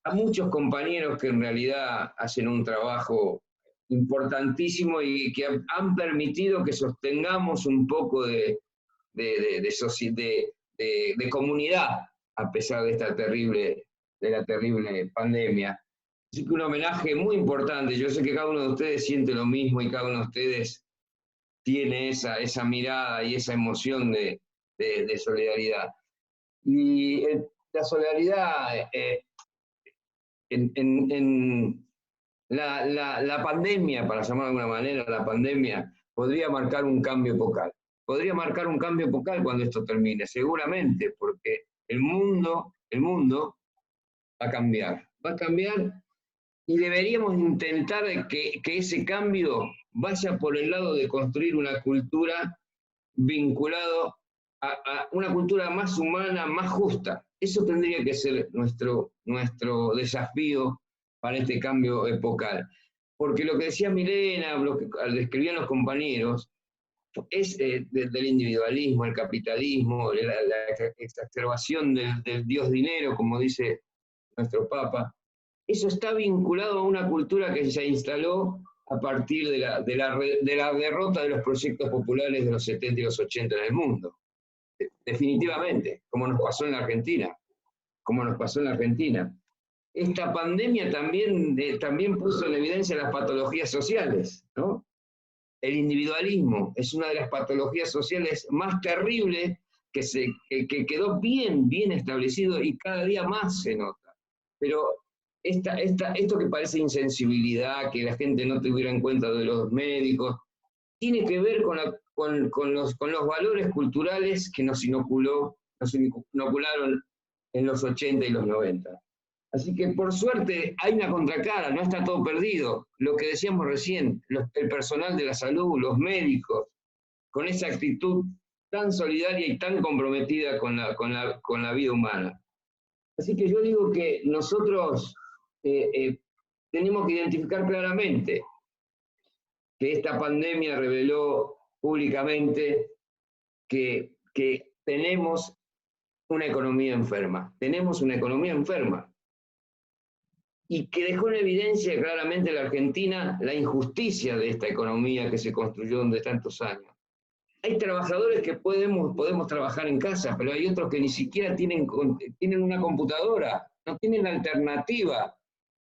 A muchos compañeros que en realidad hacen un trabajo importantísimo y que han permitido que sostengamos un poco de comunidad a pesar de esta terrible pandemia. Así que un homenaje muy importante. Yo sé que cada uno de ustedes siente lo mismo y cada uno de ustedes tiene esa mirada y esa emoción de solidaridad. Y la solidaridad en la pandemia, para llamar de alguna manera, la pandemia podría marcar un cambio epocal. Podría marcar un cambio epocal cuando esto termine, seguramente, porque el mundo va a cambiar. Va a cambiar y deberíamos intentar que ese cambio vaya por el lado de construir una cultura vinculada a una cultura más humana, más justa. Eso tendría que ser nuestro desafío para este cambio epocal. Porque lo que decía Milena, lo que describían los compañeros, es del individualismo, el capitalismo, la exacerbación del dios dinero, como dice nuestro Papa. Eso está vinculado a una cultura que se instaló a partir de la derrota de los proyectos populares de los 70 y los 80 en el mundo. Definitivamente, como nos pasó en la Argentina. Esta pandemia también puso en evidencia las patologías sociales, ¿no? El individualismo es una de las patologías sociales más terribles que quedó bien establecido y cada día más se nota. Pero esto que parece insensibilidad, que la gente no tuviera en cuenta de los médicos, tiene que ver con los valores culturales que nos inocularon en los 80 y los 90. Así que por suerte hay una contracara, no está todo perdido. Lo que decíamos recién, el personal de la salud, los médicos, con esa actitud tan solidaria y tan comprometida con la vida humana. Así que yo digo que nosotros tenemos que identificar claramente que esta pandemia reveló públicamente que tenemos una economía enferma. Y que dejó en evidencia claramente la Argentina la injusticia de esta economía que se construyó durante tantos años. Hay trabajadores que podemos trabajar en casa, pero hay otros que ni siquiera tienen una computadora, no tienen la alternativa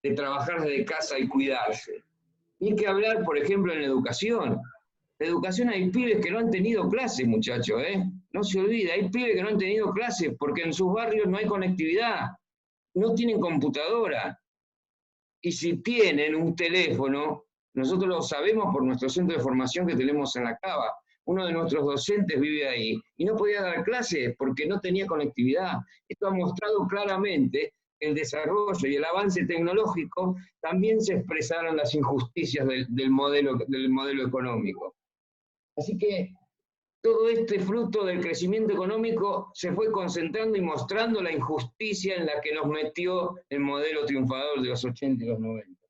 de trabajar desde casa y cuidarse. Y hay que hablar, por ejemplo, en la educación. En educación hay pibes que no han tenido clases, muchachos, no se olvide, hay pibes que no han tenido clases porque en sus barrios no hay conectividad, no tienen computadora. Y si tienen un teléfono, nosotros lo sabemos por nuestro centro de formación que tenemos en La Cava. Uno de nuestros docentes vive ahí y no podía dar clases porque no tenía conectividad. Esto ha mostrado claramente que el desarrollo y el avance tecnológico también se expresaron las injusticias del modelo económico. Así que todo este fruto del crecimiento económico se fue concentrando y mostrando la injusticia en la que nos metió el modelo triunfador de los 80 y los 90.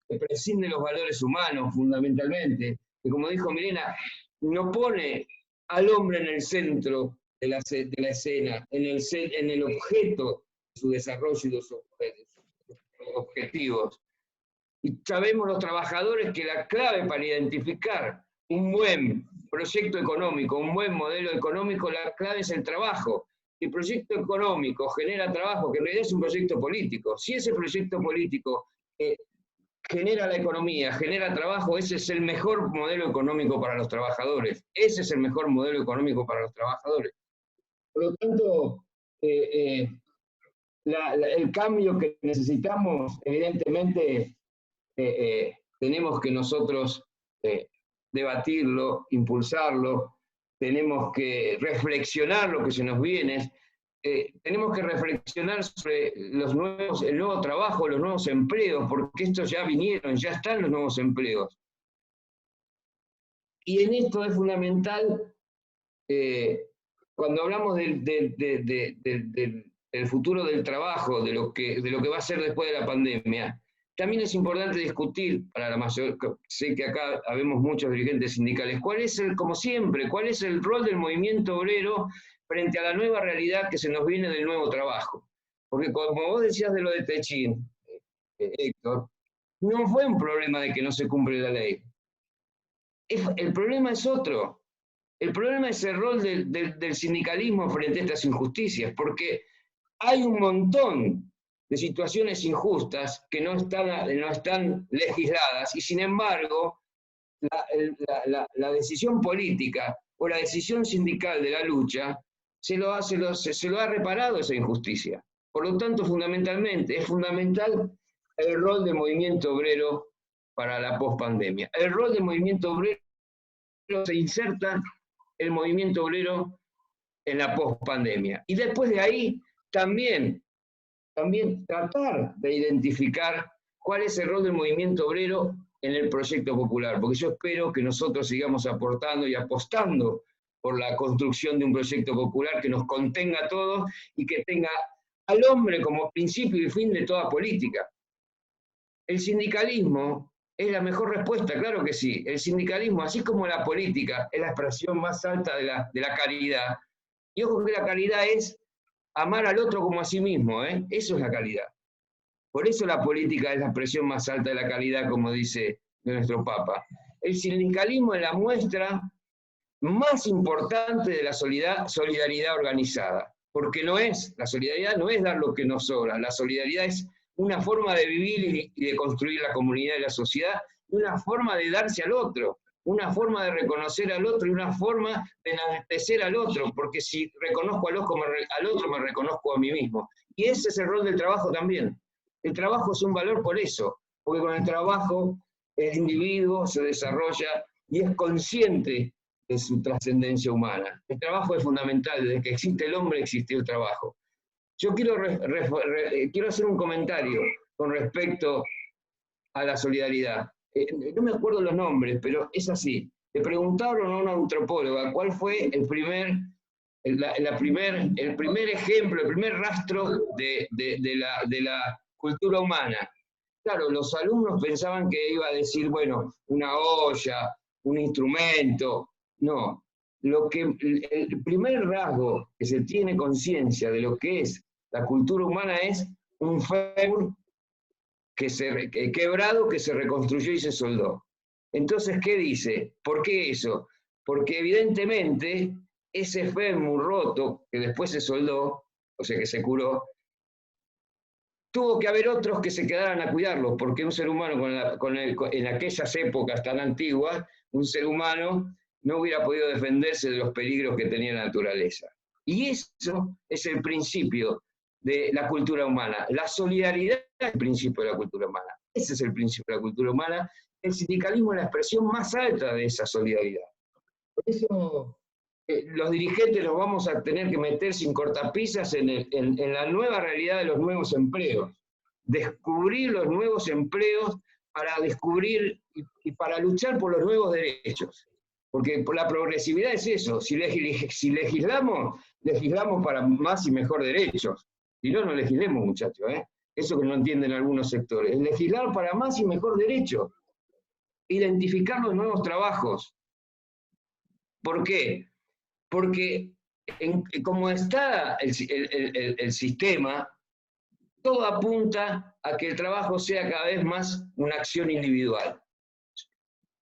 Que prescinde los valores humanos, fundamentalmente, que como dijo Milena, no pone al hombre en el centro de la escena, en el objeto de su desarrollo y de sus objetivos. Y sabemos los trabajadores que la clave para identificar un buen proyecto económico, un buen modelo económico, la clave es el trabajo. Si el proyecto económico genera trabajo, que en realidad es un proyecto político, si ese proyecto político genera la economía, genera trabajo, ese es el mejor modelo económico para los trabajadores. Ese es el mejor modelo económico para los trabajadores. Por lo tanto, el cambio que necesitamos, evidentemente, tenemos que nosotros debatirlo, impulsarlo, tenemos que reflexionar lo que se nos viene, tenemos que reflexionar sobre el nuevo trabajo, los nuevos empleos, porque estos ya vinieron, ya están los nuevos empleos. Y en esto es fundamental, cuando hablamos del futuro del trabajo, de lo que va a ser después de la pandemia, también es importante discutir, para la mayor, sé que acá habemos muchos dirigentes sindicales, como siempre, cuál es el rol del movimiento obrero frente a la nueva realidad que se nos viene del nuevo trabajo. Porque como vos decías de lo de Techín, Héctor, no fue un problema de que no se cumple la ley. El problema es otro. El problema es el rol del sindicalismo frente a estas injusticias, porque hay un montón de situaciones injustas que no están legisladas, y sin embargo, la decisión política o la decisión sindical de la lucha se lo ha reparado esa injusticia. Por lo tanto, fundamentalmente, es fundamental el rol del movimiento obrero para la pospandemia. El rol del movimiento obrero se inserta el movimiento obrero en la pospandemia. Y después de ahí, también tratar de identificar cuál es el rol del movimiento obrero en el proyecto popular, porque yo espero que nosotros sigamos aportando y apostando por la construcción de un proyecto popular que nos contenga a todos y que tenga al hombre como principio y fin de toda política. El sindicalismo es la mejor respuesta, claro que sí. El sindicalismo, así como la política, es la expresión más alta de la caridad. Y ojo que la caridad es amar al otro como a sí mismo, ¿eh? Eso es la caridad. Por eso la política es la expresión más alta de la caridad, como dice nuestro Papa. El sindicalismo es la muestra más importante de la solidaridad organizada, porque la solidaridad no es dar lo que nos sobra, la solidaridad es una forma de vivir y de construir la comunidad y la sociedad, una forma de darse al otro, una forma de reconocer al otro y una forma de enaltecer al otro, porque si reconozco al otro me reconozco a mí mismo. Y ese es el rol del trabajo también. El trabajo es un valor por eso, porque con el trabajo el individuo se desarrolla y es consciente de su trascendencia humana. El trabajo es fundamental, desde que existe el hombre existió el trabajo. Yo quiero hacer un comentario con respecto a la solidaridad. No me acuerdo los nombres, pero es así. Le preguntaron a una antropóloga cuál fue el primer ejemplo, el primer rastro de la cultura humana. Claro, los alumnos pensaban que iba a decir, bueno, una olla, un instrumento. No. El primer rasgo que se tiene conciencia de lo que es la cultura humana es un fémur quebrado que se reconstruyó y se soldó. Entonces, ¿qué dice? ¿Por qué eso? Porque evidentemente ese fémur roto, que después se soldó, o sea que se curó, tuvo que haber otros que se quedaran a cuidarlo, porque un ser humano en aquellas épocas tan antiguas, un ser humano no hubiera podido defenderse de los peligros que tenía la naturaleza. Y eso es el principio de la cultura humana. La solidaridad es el principio de la cultura humana. Ese es el principio de la cultura humana. El sindicalismo es la expresión más alta de esa solidaridad. Por eso los dirigentes los vamos a tener que meter sin cortapisas en la nueva realidad de los nuevos empleos. Descubrir los nuevos empleos para descubrir y para luchar por los nuevos derechos. Porque la progresividad es eso. Si legislamos para más y mejor derechos. Si no, no legislemos, muchachos. Eso que no entienden algunos sectores. Legislar para más y mejor derecho. Identificar los nuevos trabajos. ¿Por qué? Porque como está el sistema, todo apunta a que el trabajo sea cada vez más una acción individual.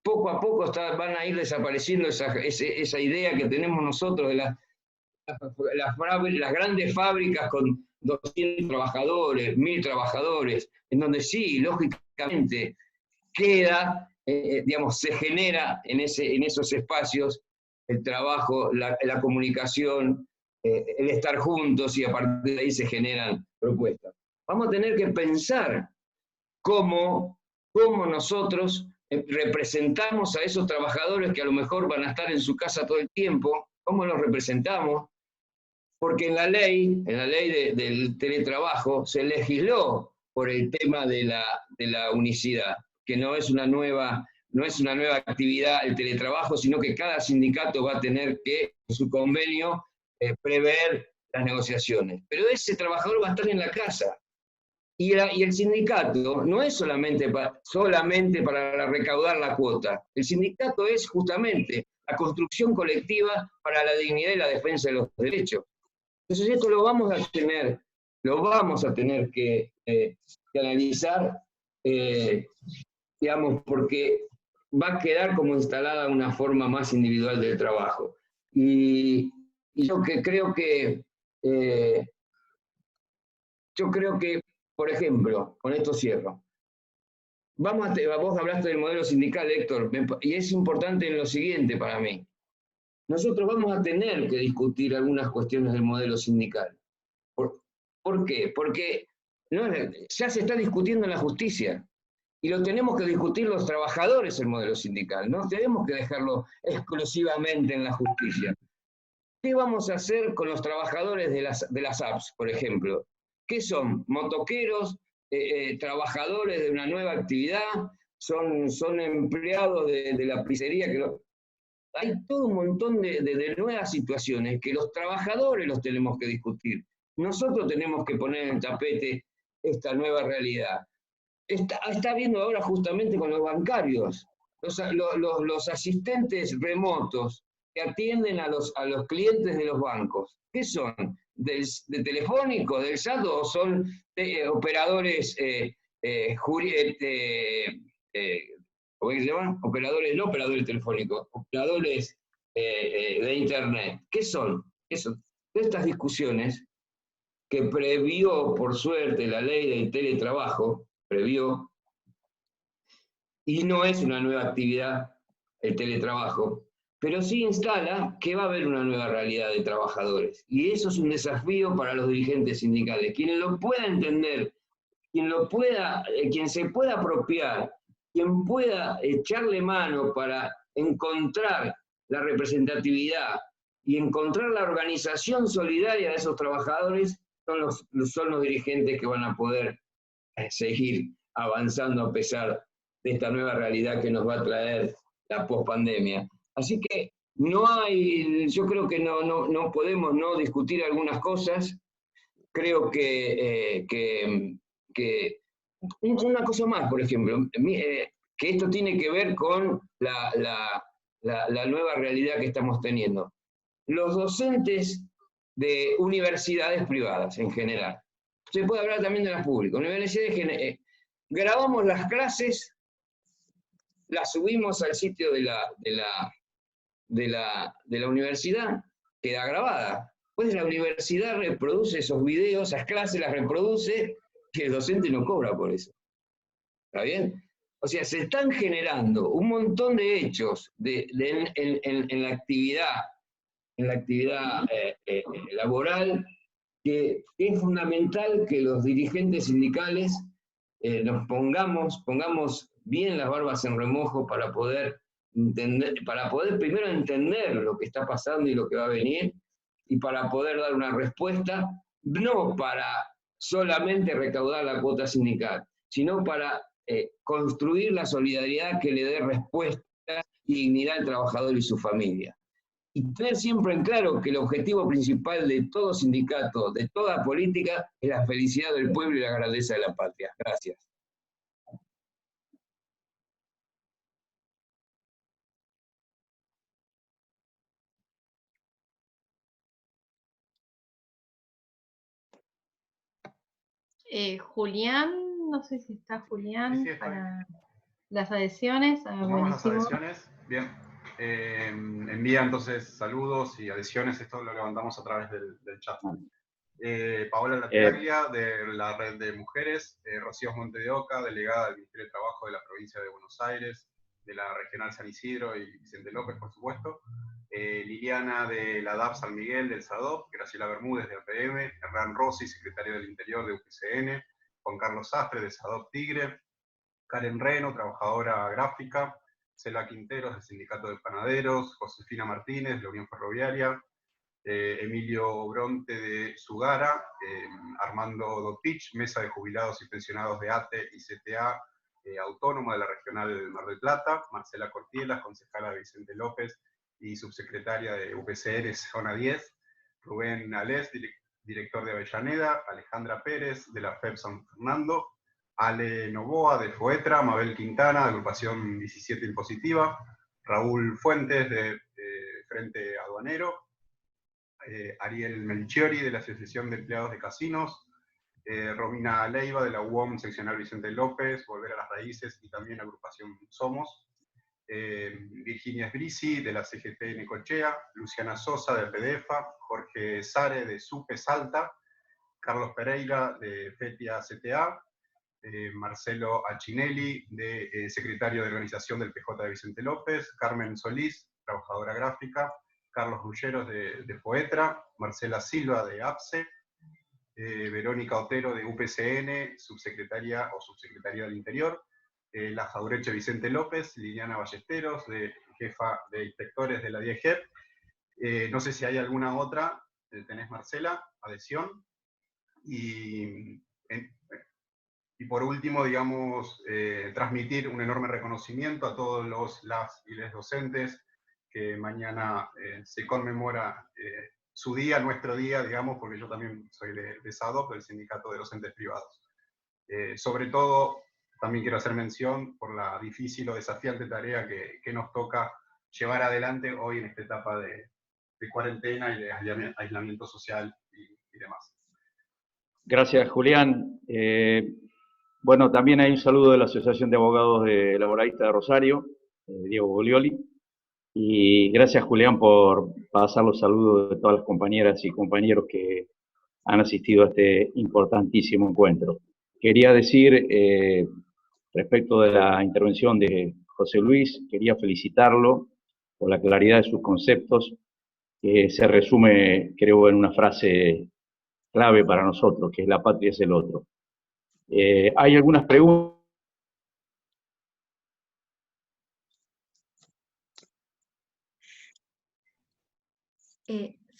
Poco a poco van a ir desapareciendo esa idea que tenemos nosotros de las grandes fábricas con 200 trabajadores, 1000 trabajadores, en donde sí, lógicamente, queda, se genera en esos espacios el trabajo, la comunicación, el estar juntos, y a partir de ahí se generan propuestas. Vamos a tener que pensar cómo nosotros representamos a esos trabajadores que a lo mejor van a estar en su casa todo el tiempo, cómo los representamos, porque en la ley del teletrabajo se legisló por el tema de la unicidad, que no es una nueva actividad el teletrabajo, sino que cada sindicato va a tener que, en su convenio, prever las negociaciones. Pero ese trabajador va a estar en la casa. Y el sindicato no es solamente para recaudar la cuota. El sindicato es justamente la construcción colectiva para la dignidad y la defensa de los derechos. Entonces esto lo vamos a tener que analizar, porque va a quedar como instalada una forma más individual del trabajo. Y yo creo que yo creo que, por ejemplo, con esto cierro, vos hablaste del modelo sindical, Héctor, y es importante en lo siguiente para mí. Nosotros vamos a tener que discutir algunas cuestiones del modelo sindical. ¿Por qué? Porque ya se está discutiendo en la justicia, y lo tenemos que discutir los trabajadores el modelo sindical, no tenemos que dejarlo exclusivamente en la justicia. ¿Qué vamos a hacer con los trabajadores de las apps, por ejemplo? ¿Qué son? ¿Motoqueros? ¿Trabajadores de una nueva actividad? ¿Son empleados de la pizzería? Hay todo un montón de nuevas situaciones que los trabajadores los tenemos que discutir. Nosotros tenemos que poner en el tapete esta nueva realidad. Está viendo ahora justamente con los bancarios, los asistentes remotos que atienden a los clientes de los bancos. ¿Qué son? ¿De Telefónico, del SAT, o son operadores ¿cómo se llaman? Operadores, no operadores telefónicos, operadores de Internet? ¿Qué son? Todas estas discusiones que previó, por suerte, la ley del teletrabajo, previó, y no es una nueva actividad el teletrabajo, pero sí instala que va a haber una nueva realidad de trabajadores. Y eso es un desafío para los dirigentes sindicales. Quien lo pueda entender, quien se pueda apropiar, quien pueda echarle mano para encontrar la representatividad y encontrar la organización solidaria de esos trabajadores, son los dirigentes que van a poder seguir avanzando a pesar de esta nueva realidad que nos va a traer la pospandemia. Así que yo creo que no podemos no discutir algunas cosas. Creo que una cosa más, por ejemplo, que esto tiene que ver con la nueva realidad que estamos teniendo. Los docentes de universidades privadas en general. Se puede hablar también de las públicas. Universidades grabamos las clases, las subimos al sitio de la universidad, queda grabada. Pues la universidad reproduce esos videos, esas clases las reproduce, y el docente no cobra por eso. ¿Está bien? O sea, se están generando un montón de hechos en la actividad laboral, que es fundamental que los dirigentes sindicales nos pongamos bien las barbas en remojo para poder primero entender lo que está pasando y lo que va a venir, y para poder dar una respuesta, no para solamente recaudar la cuota sindical, sino para construir la solidaridad que le dé respuesta y dignidad al trabajador y su familia. Y tener siempre en claro que el objetivo principal de todo sindicato, de toda política, es la felicidad del pueblo y la grandeza de la patria. Gracias. Julián, no sé si está Julián Sí, está para las adhesiones. Tomamos las adhesiones. Bien. Envía entonces saludos y adhesiones, esto lo levantamos a través del chat. Paola Lataglia, de la Red de Mujeres, Rocío Monte de Oca, delegada del Ministerio de Trabajo de la Provincia de Buenos Aires, de la Regional San Isidro, y Vicente López, por supuesto. Liliana, de la DAP San Miguel, del SADOP, Graciela Bermúdez, de APM, Hernán Rossi, secretario del Interior de UPCN, Juan Carlos Sastre, de SADOP Tigre, Karen Reno, trabajadora gráfica, Cela Quinteros, del Sindicato de Panaderos, Josefina Martínez, de la Unión Ferroviaria, Emilio Bronte, de Sugara, Armando Dotich, Mesa de Jubilados y Pensionados de ATE y CTA, Autónoma de la Regional del Mar del Plata, Marcela Cortielas, concejala de Vicente López y subsecretaria de UPCR Zona 10, Rubén Alés, director de Avellaneda, Alejandra Pérez, de la FEB San Fernando, Ale Novoa, de FOETRA, Mabel Quintana, de Agrupación 17 Impositiva, Raúl Fuentes, de Frente Aduanero, Ariel Melchiori, de la Asociación de Empleados de Casinos, Romina Leiva, de la UOM Seccional Vicente López, Volver a las Raíces, y también Agrupación Somos, Virginia Sbrisi, de la CGT Necochea, Luciana Sosa, de PDEFA, Jorge Sare, de SUPE Salta, Carlos Pereira, de FETIA CTA, Marcelo Achinelli, secretario de organización del PJ de Vicente López, Carmen Solís, trabajadora gráfica, Carlos Rulleros de Poetra, Marcela Silva de APSE, Verónica Otero de UPCN, subsecretaria o subsecretaria del Interior, la Jaureche Vicente López, Liliana Ballesteros, jefa de inspectores de la DIEGEP. No sé si hay alguna otra, tenés Marcela, adhesión. Y por último, digamos, transmitir un enorme reconocimiento a todos las y les docentes que mañana se conmemora su día, nuestro día, digamos, porque yo también soy de SADOP, del Sindicato de Docentes Privados. Sobre todo, también quiero hacer mención por la difícil o desafiante tarea que nos toca llevar adelante hoy en esta etapa de cuarentena y de aislamiento social y demás. Gracias, Julián. Bueno, también hay un saludo de la Asociación de Abogados Laboralistas de Rosario, Diego Golioli. Y gracias, Julián, por pasar los saludos de todas las compañeras y compañeros que han asistido a este importantísimo encuentro. Quería decir, respecto de la intervención de José Luis, quería felicitarlo por la claridad de sus conceptos, que se resume, creo, en una frase clave para nosotros, que es la patria es el otro. Hay algunas preguntas.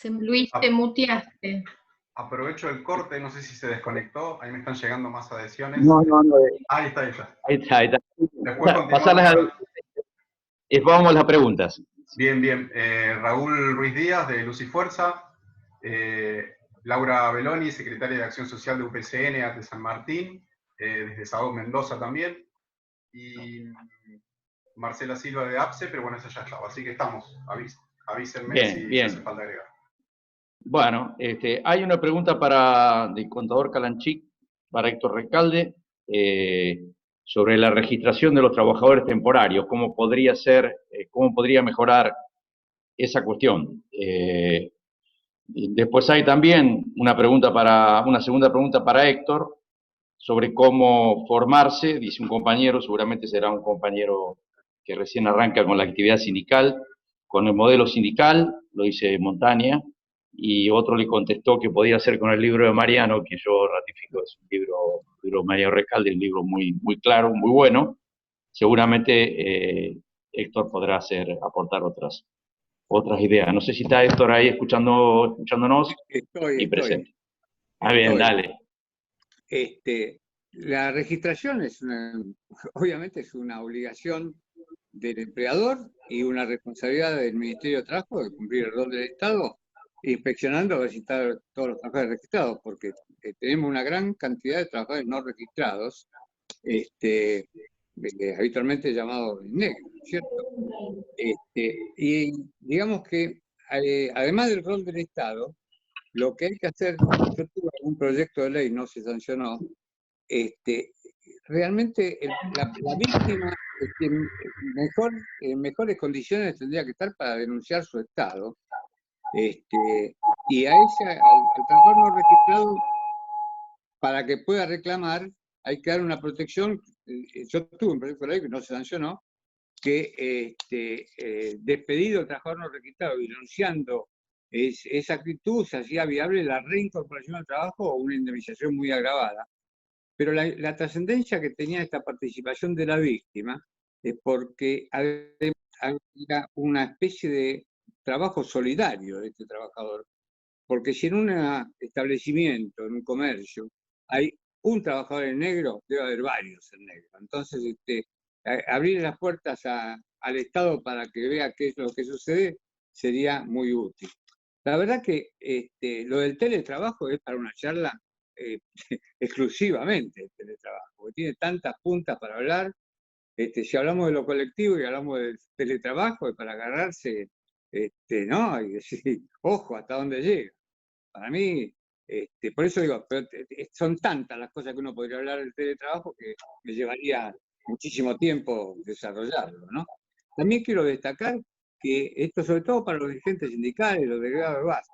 Luis, te muteaste. Aprovecho el corte, no sé si se desconectó, ahí me están llegando más adhesiones. No. Ahí está. Ahí está. Después continuamos. Vamos a las preguntas. Bien. Raúl Ruiz Díaz, de Luz y Fuerza. Laura Beloni, secretaria de Acción Social de UPCN de San Martín, desde SADOP Mendoza también. Y Marcela Silva de APSE, pero bueno, esa ya estaba. Así que estamos. Avísenme si hace falta agregar. Bueno, hay una pregunta del contador Calanchic para Héctor Recalde sobre la registración de los trabajadores temporarios. ¿Cómo podría mejorar esa cuestión? Después hay también una segunda pregunta para Héctor sobre cómo formarse, dice un compañero, seguramente será un compañero que recién arranca con la actividad sindical, con el modelo sindical, lo dice Montaña, y otro le contestó que podía hacer con el libro de Mariano, que yo ratifico, es un libro de Mariano Recalde, un libro muy, muy claro, muy bueno. Seguramente Héctor podrá aportar otras ideas. No sé si está Héctor ahí escuchándonos y presente. Bien, dale. La registración obviamente es una obligación del empleador y una responsabilidad del Ministerio de Trabajo de cumplir el rol del Estado, inspeccionando a ver si están todos los trabajadores registrados, porque tenemos una gran cantidad de trabajadores no registrados, habitualmente llamados negros, ¿cierto? Y digamos que, además del rol del Estado, lo que hay que hacer, yo tuve un proyecto de ley, no se sancionó, realmente la víctima en mejores condiciones tendría que estar para denunciar su estado, y al trabajador no registrado, para que pueda reclamar, hay que dar una protección. Yo tuve un proyecto de ley que no se sancionó, que despedido el trabajador no registrado y denunciando esa actitud, se hacía viable la reincorporación al trabajo o una indemnización muy agravada. Pero la trascendencia que tenía esta participación de la víctima es porque había una especie de trabajo solidario de este trabajador. Porque si en un establecimiento, en un comercio, hay un trabajador en negro, debe haber varios en negro. Entonces, abrir las puertas al Estado para que vea qué es lo que sucede sería muy útil. La verdad que lo del teletrabajo es para una charla exclusivamente el teletrabajo, porque tiene tantas puntas para hablar. Si hablamos de lo colectivo y hablamos del teletrabajo, es para agarrarse, ¿no? Y decir, ojo, hasta dónde llega. Para mí, por eso digo, pero son tantas las cosas que uno podría hablar del teletrabajo que me llevaría muchísimo tiempo desarrollarlo, ¿no? También quiero destacar que esto, sobre todo para los dirigentes sindicales, los delegados de base,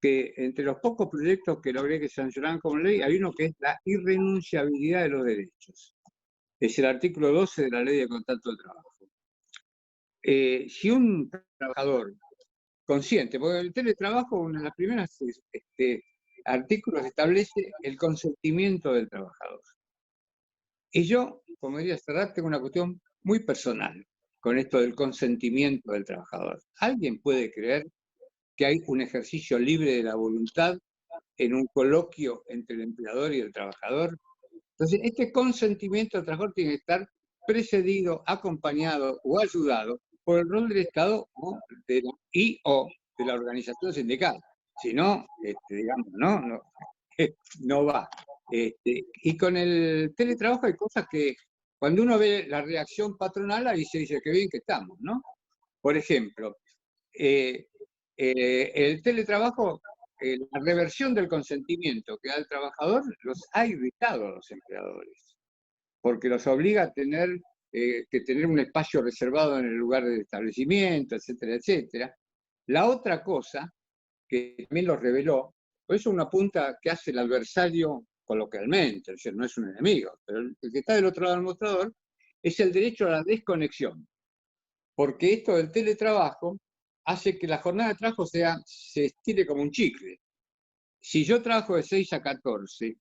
que entre los pocos proyectos que logré que se sancionaran como ley, hay uno que es la irrenunciabilidad de los derechos. Es el artículo 12 de la Ley de Contrato de Trabajo. Si un trabajador consciente, porque el teletrabajo, uno de los primeros artículos establece el consentimiento del trabajador. Y yo, como diría Serrat, tengo una cuestión muy personal con esto del consentimiento del trabajador. ¿Alguien puede creer que hay un ejercicio libre de la voluntad en un coloquio entre el empleador y el trabajador? Entonces, este consentimiento del trabajador tiene que estar precedido, acompañado o ayudado por el rol del Estado o de la organización sindical. Si no, digamos, no va. Y con el teletrabajo hay cosas que, cuando uno ve la reacción patronal, ahí se dice que bien que estamos, ¿no? Por ejemplo, el teletrabajo, la reversión del consentimiento que da el trabajador, los ha irritado a los empleadores, porque los obliga a tener que tener un espacio reservado en el lugar del establecimiento, etcétera, etcétera. La otra cosa, que también lo reveló, pues es una punta que hace el adversario coloquialmente, es decir, no es un enemigo, pero el que está del otro lado del mostrador es el derecho a la desconexión, porque esto del teletrabajo hace que la jornada de trabajo se estire como un chicle. Si yo trabajo de 6 a 14,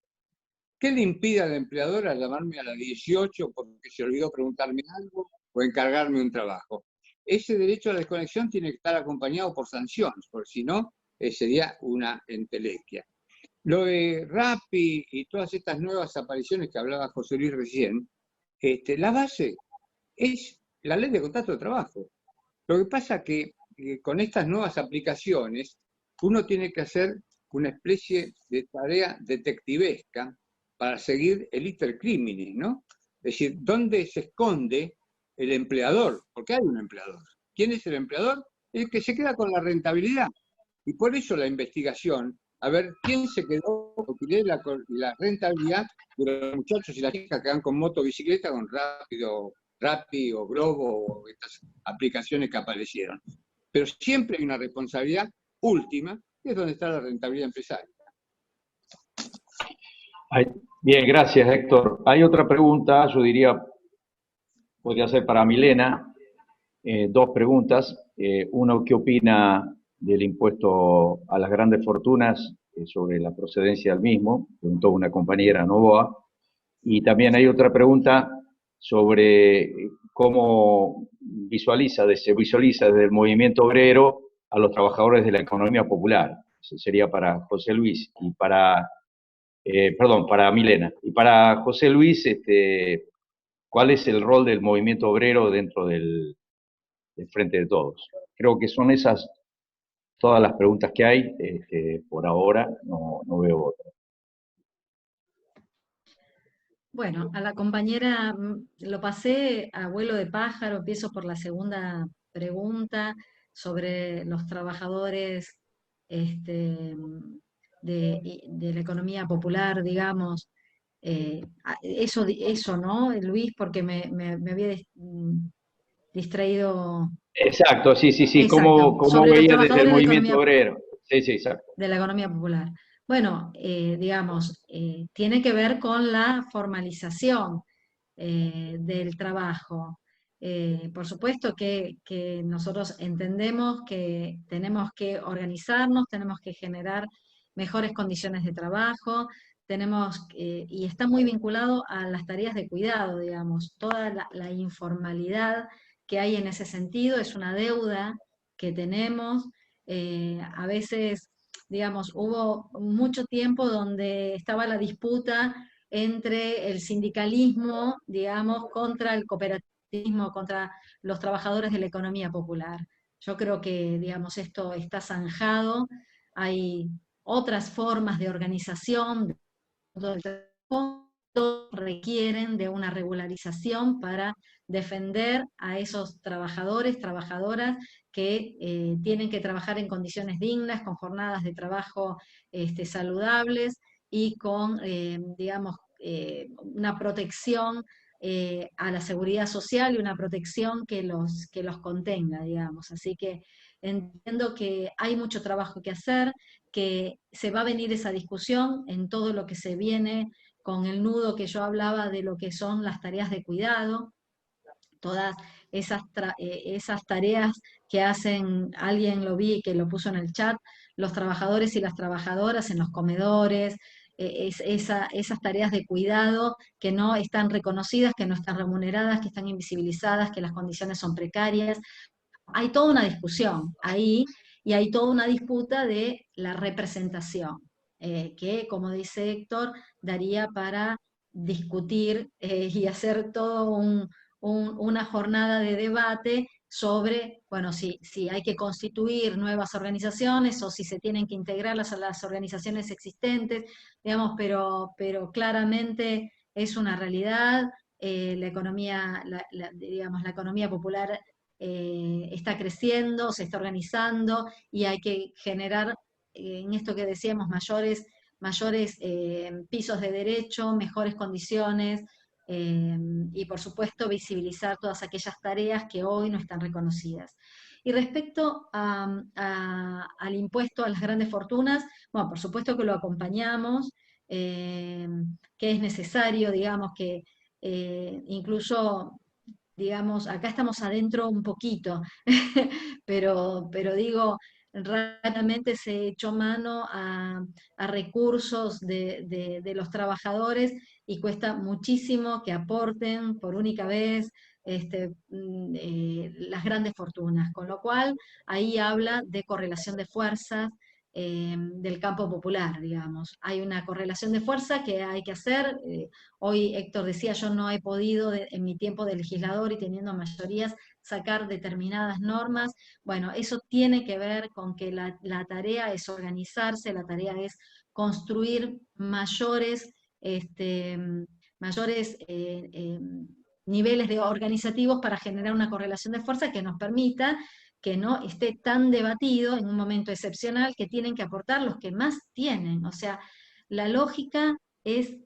¿qué le impide al empleador a llamarme a las 18 porque se olvidó preguntarme algo o encargarme un trabajo? Ese derecho a la desconexión tiene que estar acompañado por sanciones, porque si no, sería una entelequia. Lo de Rappi y todas estas nuevas apariciones que hablaba José Luis recién, la base es la ley de contrato de trabajo. Lo que pasa es que con estas nuevas aplicaciones uno tiene que hacer una especie de tarea detectivesca para seguir el iter criminis, ¿no? Es decir, ¿dónde se esconde el empleador? Porque hay un empleador. ¿Quién es el empleador? El que se queda con la rentabilidad. Y por eso la investigación, a ver quién se quedó con la rentabilidad de los muchachos y las chicas que van con moto bicicleta, con Rappi o Globo o estas aplicaciones que aparecieron. Pero siempre hay una responsabilidad última, que es donde está la rentabilidad empresaria. Bien, gracias, Héctor. Hay otra pregunta, yo diría, podría ser para Milena, dos preguntas. Uno, ¿qué opina del impuesto a las grandes fortunas sobre la procedencia del mismo? Preguntó una compañera, Novoa. Y también hay otra pregunta sobre cómo se visualiza desde el movimiento obrero a los trabajadores de la economía popular. Eso sería para José Luis y para Milena. Y para José Luis, ¿cuál es el rol del movimiento obrero dentro del Frente de Todos? Creo que son esas todas las preguntas que hay. Por ahora no veo otra. Bueno, a la compañera lo pasé a vuelo de pájaro, empiezo por la segunda pregunta sobre los trabajadores de la economía popular, digamos. Eso, ¿no, Luis? Porque me había distraído. Exacto, sí. Exacto, ¿Cómo veía desde el movimiento obrero? Sí, exacto. De la economía popular. Bueno, digamos, tiene que ver con la formalización del trabajo. Por supuesto que nosotros entendemos que tenemos que organizarnos, tenemos que generar mejores condiciones de trabajo, y está muy vinculado a las tareas de cuidado, digamos, toda la informalidad que hay en ese sentido es una deuda que tenemos. A veces, digamos, hubo mucho tiempo donde estaba la disputa entre el sindicalismo, digamos, contra el cooperativismo, contra los trabajadores de la economía popular. Yo creo que, digamos, esto está zanjado, hay otras formas de organización, requieren de una regularización para defender a esos trabajadores, trabajadoras que tienen que trabajar en condiciones dignas, con jornadas de trabajo saludables y con, digamos, una protección a la seguridad social y una protección que los contenga, digamos. Así que entiendo que hay mucho trabajo que hacer, que se va a venir esa discusión en todo lo que se viene con el nudo que yo hablaba de lo que son las tareas de cuidado, todas esas tareas que hacen, alguien lo vi que lo puso en el chat, los trabajadores y las trabajadoras en los comedores, esas tareas de cuidado que no están reconocidas, que no están remuneradas, que están invisibilizadas, que las condiciones son precarias. Hay toda una discusión ahí y hay toda una disputa de la representación, que, como dice Héctor, daría para discutir y hacer todo una jornada de debate sobre, bueno, si hay que constituir nuevas organizaciones o si se tienen que integrar las organizaciones existentes, digamos, pero claramente es una realidad. La economía, digamos, la economía popular está creciendo, se está organizando y hay que generar, en esto que decíamos, mayores pisos de derecho, mejores condiciones, y por supuesto visibilizar todas aquellas tareas que hoy no están reconocidas. Y respecto al impuesto a las grandes fortunas, bueno, por supuesto que lo acompañamos, que es necesario, digamos, que incluso, digamos, acá estamos adentro un poquito, pero digo, raramente se echó mano a recursos de los trabajadores y cuesta muchísimo que aporten por única vez las grandes fortunas, con lo cual ahí habla de correlación de fuerzas del campo popular, digamos. Hay una correlación de fuerza que hay que hacer. Hoy Héctor decía, yo no he podido en mi tiempo de legislador y teniendo mayorías sacar determinadas normas. Bueno, eso tiene que ver con que la tarea es organizarse, la tarea es construir mayores niveles organizativos para generar una correlación de fuerza que nos permita que no esté tan debatido en un momento excepcional, que tienen que aportar los que más tienen. O sea, la lógica es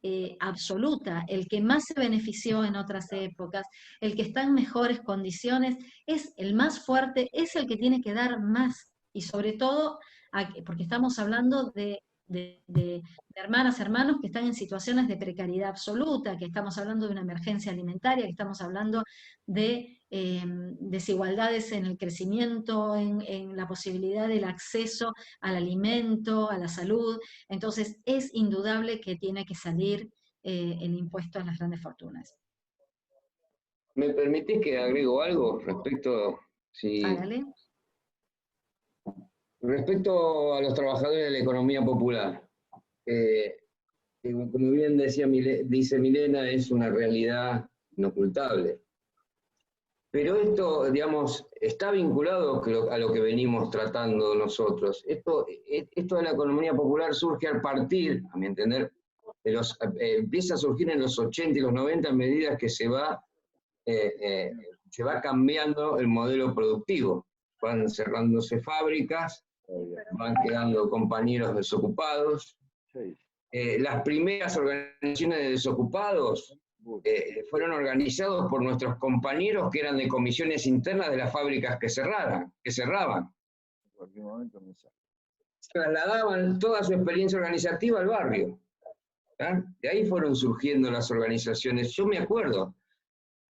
absoluta. El que más se benefició en otras épocas, el que está en mejores condiciones, es el más fuerte, es el que tiene que dar más. Y sobre todo, porque estamos hablando de hermanas, hermanos que están en situaciones de precariedad absoluta, que estamos hablando de una emergencia alimentaria, que estamos hablando de desigualdades en el crecimiento, en la posibilidad del acceso al alimento, a la salud. Entonces es indudable que tiene que salir el impuesto a las grandes fortunas. ¿Me permitís que agrego algo respecto, Hágale. Respecto a los trabajadores de la economía popular? Como bien dice Milena, es una realidad inocultable. Pero esto, digamos, está vinculado a lo que venimos tratando nosotros. Esto de la economía popular surge a partir, a mi entender, empieza a surgir en los 80 y los 90 a medida que se va cambiando el modelo productivo. Van cerrándose fábricas, van quedando compañeros desocupados. Las primeras organizaciones de desocupados fueron organizados por nuestros compañeros que eran de comisiones internas de las fábricas que cerraban. En cualquier momento trasladaban toda su experiencia organizativa al barrio. De ahí fueron surgiendo las organizaciones. Yo me acuerdo,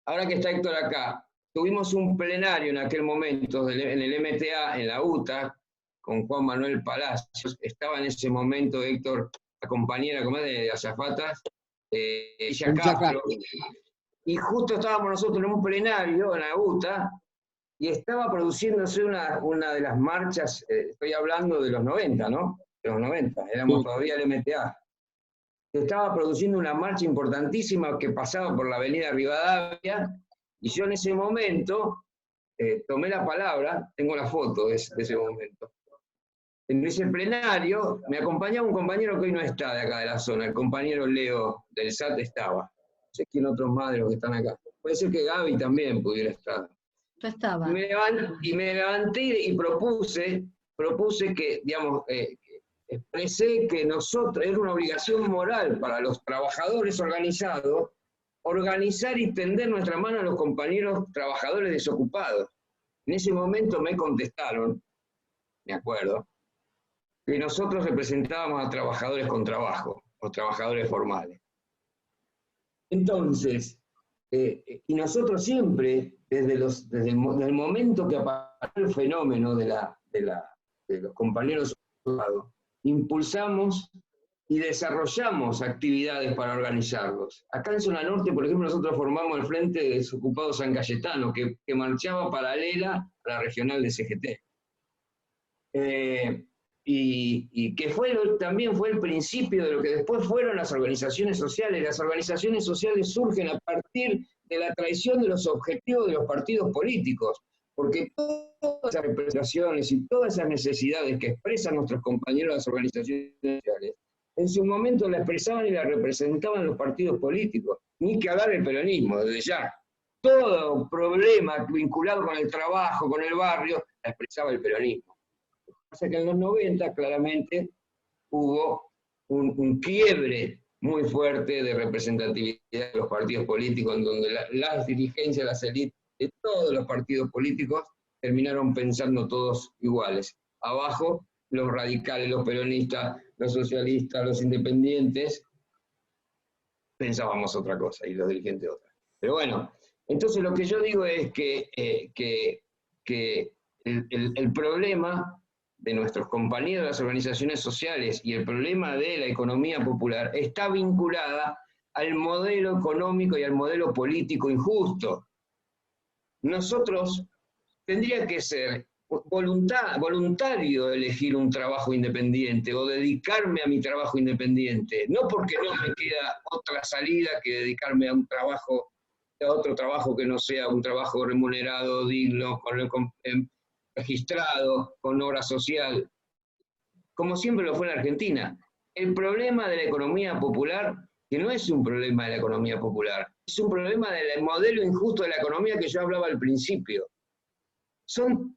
ahora que está Héctor acá, tuvimos un plenario en aquel momento en el MTA, en la UTA, con Juan Manuel Palacios. Estaba en ese momento, Héctor, la compañera de azafatas, ella Castro, y justo estábamos nosotros en un plenario en la UTA, y estaba produciéndose una de las marchas, estoy hablando de los 90, ¿no? De los 90, éramos todavía el MTA. Se estaba produciendo una marcha importantísima que pasaba por la avenida Rivadavia, y yo en ese momento tomé la palabra, tengo la foto de ese momento. En ese plenario me acompañaba un compañero que hoy no está de acá de la zona, el compañero Leo del SAT estaba. No sé quién otros más de los que están acá. Puede ser que Gaby también pudiera estar. Yo estaba. Y me levanté y propuse que, digamos, expresé que nosotros, era una obligación moral para los trabajadores organizados organizar y tender nuestra mano a los compañeros trabajadores desocupados. En ese momento me contestaron, me acuerdo, que nosotros representábamos a trabajadores con trabajo, o trabajadores formales. Entonces, y nosotros siempre, desde el momento que apareció el fenómeno de los compañeros ocupados, impulsamos y desarrollamos actividades para organizarlos. Acá en Zona Norte, por ejemplo, nosotros formamos el Frente de Desocupados San Cayetano, que marchaba paralela a la regional de CGT. Y que también fue el principio de lo que después fueron las organizaciones sociales. Las organizaciones sociales surgen a partir de la traición de los objetivos de los partidos políticos, porque todas esas representaciones y todas esas necesidades que expresan nuestros compañeros de las organizaciones sociales, en su momento la expresaban y la representaban los partidos políticos, ni que hablar del peronismo, desde ya. Todo problema vinculado con el trabajo, con el barrio, la expresaba el peronismo. Pasa que en los 90 claramente hubo un quiebre muy fuerte de representatividad de los partidos políticos, en donde las dirigencias, las élites de todos los partidos políticos terminaron pensando todos iguales. Abajo, los radicales, los peronistas, los socialistas, los independientes, pensábamos otra cosa y los dirigentes otra. Pero bueno, entonces lo que yo digo es que el problema de nuestros compañeros de las organizaciones sociales y el problema de la economía popular está vinculada al modelo económico y al modelo político injusto. Nosotros tendría que ser voluntario elegir un trabajo independiente o dedicarme a mi trabajo independiente, no porque no me queda otra salida que dedicarme a otro trabajo que no sea un trabajo remunerado, digno, registrado, con obra social, como siempre lo fue en Argentina. El problema de la economía popular, que no es un problema de la economía popular, es un problema del modelo injusto de la economía que yo hablaba al principio. Son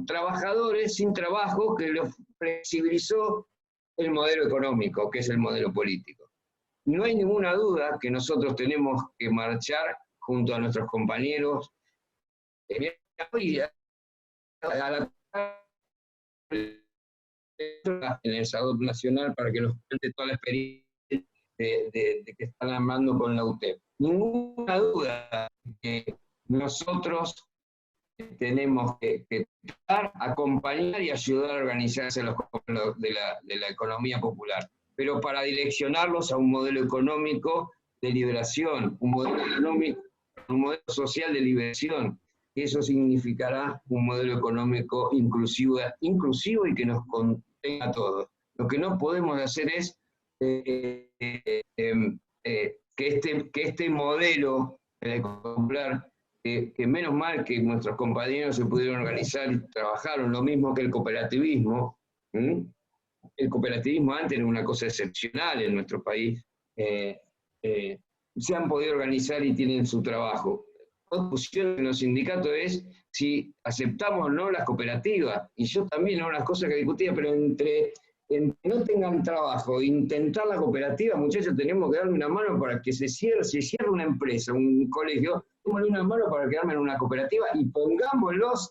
trabajadores sin trabajo que lo flexibilizó el modelo económico, que es el modelo político. No hay ninguna duda que nosotros tenemos que marchar junto a nuestros compañeros en el SADOP Nacional para que nos cuente toda la experiencia de que están armando con la UTEP. Ninguna duda que nosotros tenemos que acompañar y ayudar a organizarse los de la economía popular, pero para direccionarlos a un modelo económico de liberación, un modelo económico, un modelo social de liberación. Eso significará un modelo económico inclusivo y que nos contenga a todos. Lo que no podemos hacer es que este modelo popular, que menos mal que nuestros compañeros se pudieron organizar y trabajaron, lo mismo que el cooperativismo. El cooperativismo antes era una cosa excepcional en nuestro país. Se han podido organizar y tienen su trabajo. La discusión en los sindicatos es si aceptamos o no las cooperativas, y yo también, una de las cosas que discutía, pero entre no tengan trabajo, intentar la cooperativa, muchachos, tenemos que darle una mano para que se cierre una empresa, un colegio, démosle una mano para quedarme en una cooperativa y pongamos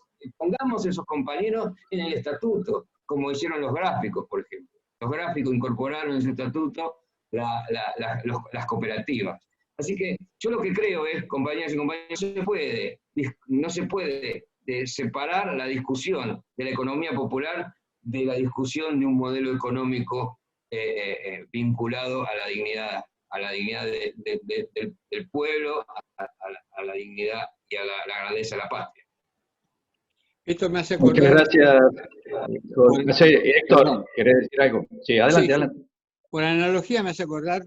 esos compañeros en el estatuto, como hicieron los gráficos, por ejemplo. Los gráficos incorporaron en su estatuto las cooperativas. Así que yo lo que creo es, compañeras y compañeros, no se puede separar la discusión de la economía popular de la discusión de un modelo económico vinculado a la dignidad del pueblo, a la dignidad y a la grandeza de la patria. Esto me hace acordar... Muchas gracias, Héctor. ¿Querés decir algo? Sí, adelante, adelante. Por analogía me hace acordar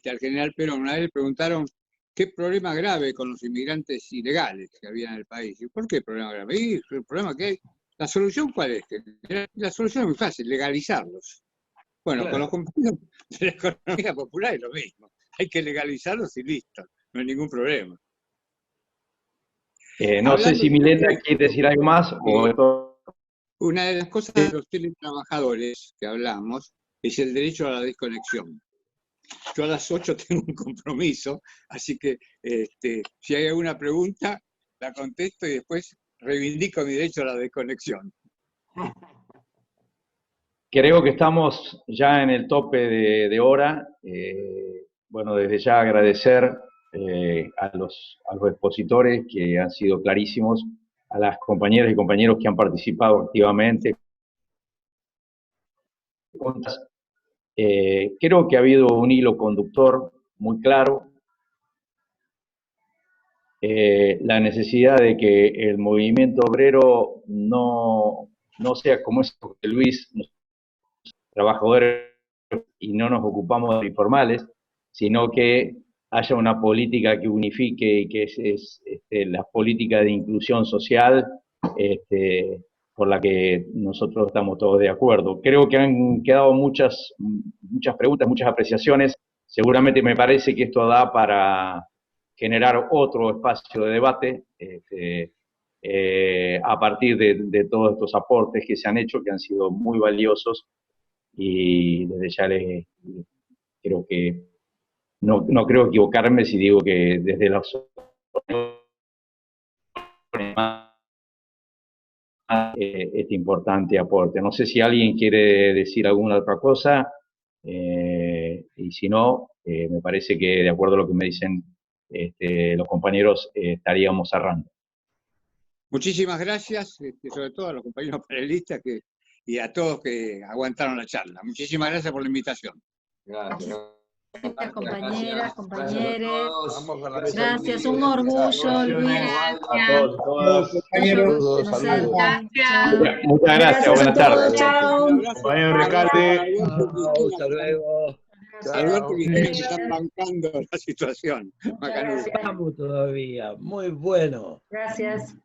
al general Perón. Una vez le preguntaron qué problema grave con los inmigrantes ilegales que había en el país. ¿Y por qué problema grave? Y el problema que hay, ¿la solución cuál es? La solución es muy fácil, legalizarlos. Bueno, claro. Con los compañeros de la economía popular es lo mismo. Hay que legalizarlos y listo, no hay ningún problema. No sé si Milena quiere decir algo más. Una de las cosas de los teletrabajadores que hablamos es el derecho a la desconexión. Yo a las 8 tengo un compromiso, así que si hay alguna pregunta, la contesto y después reivindico mi derecho a la desconexión. Creo que estamos ya en el tope de hora. Bueno, desde ya agradecer a los expositores que han sido clarísimos, a las compañeras y compañeros que han participado activamente. Creo que ha habido un hilo conductor muy claro, la necesidad de que el movimiento obrero no sea como es José Luis, trabajadores y no nos ocupamos de informales, sino que haya una política que unifique y que es la política de inclusión social por la que nosotros estamos todos de acuerdo. Creo que han quedado muchas preguntas, muchas apreciaciones. Seguramente me parece que esto da para generar otro espacio de debate a partir de todos estos aportes que se han hecho, que han sido muy valiosos. Y desde ya creo que no creo equivocarme si digo que desde los este importante aporte. No sé si alguien quiere decir alguna otra cosa, y si no, me parece que de acuerdo a lo que me dicen los compañeros, estaríamos cerrando. Muchísimas gracias, sobre todo a los compañeros panelistas y a todos que aguantaron la charla. Muchísimas gracias por la invitación. Gracias. Compañeras, compañeros. Gracias, un orgullo, Luis. A todos, Saludos. Muchas gracias, buenas tardes. Compañero Recalde. Hasta luego. Alberto y ustedes están bancando la situación. Estamos todavía, muy bueno. Gracias.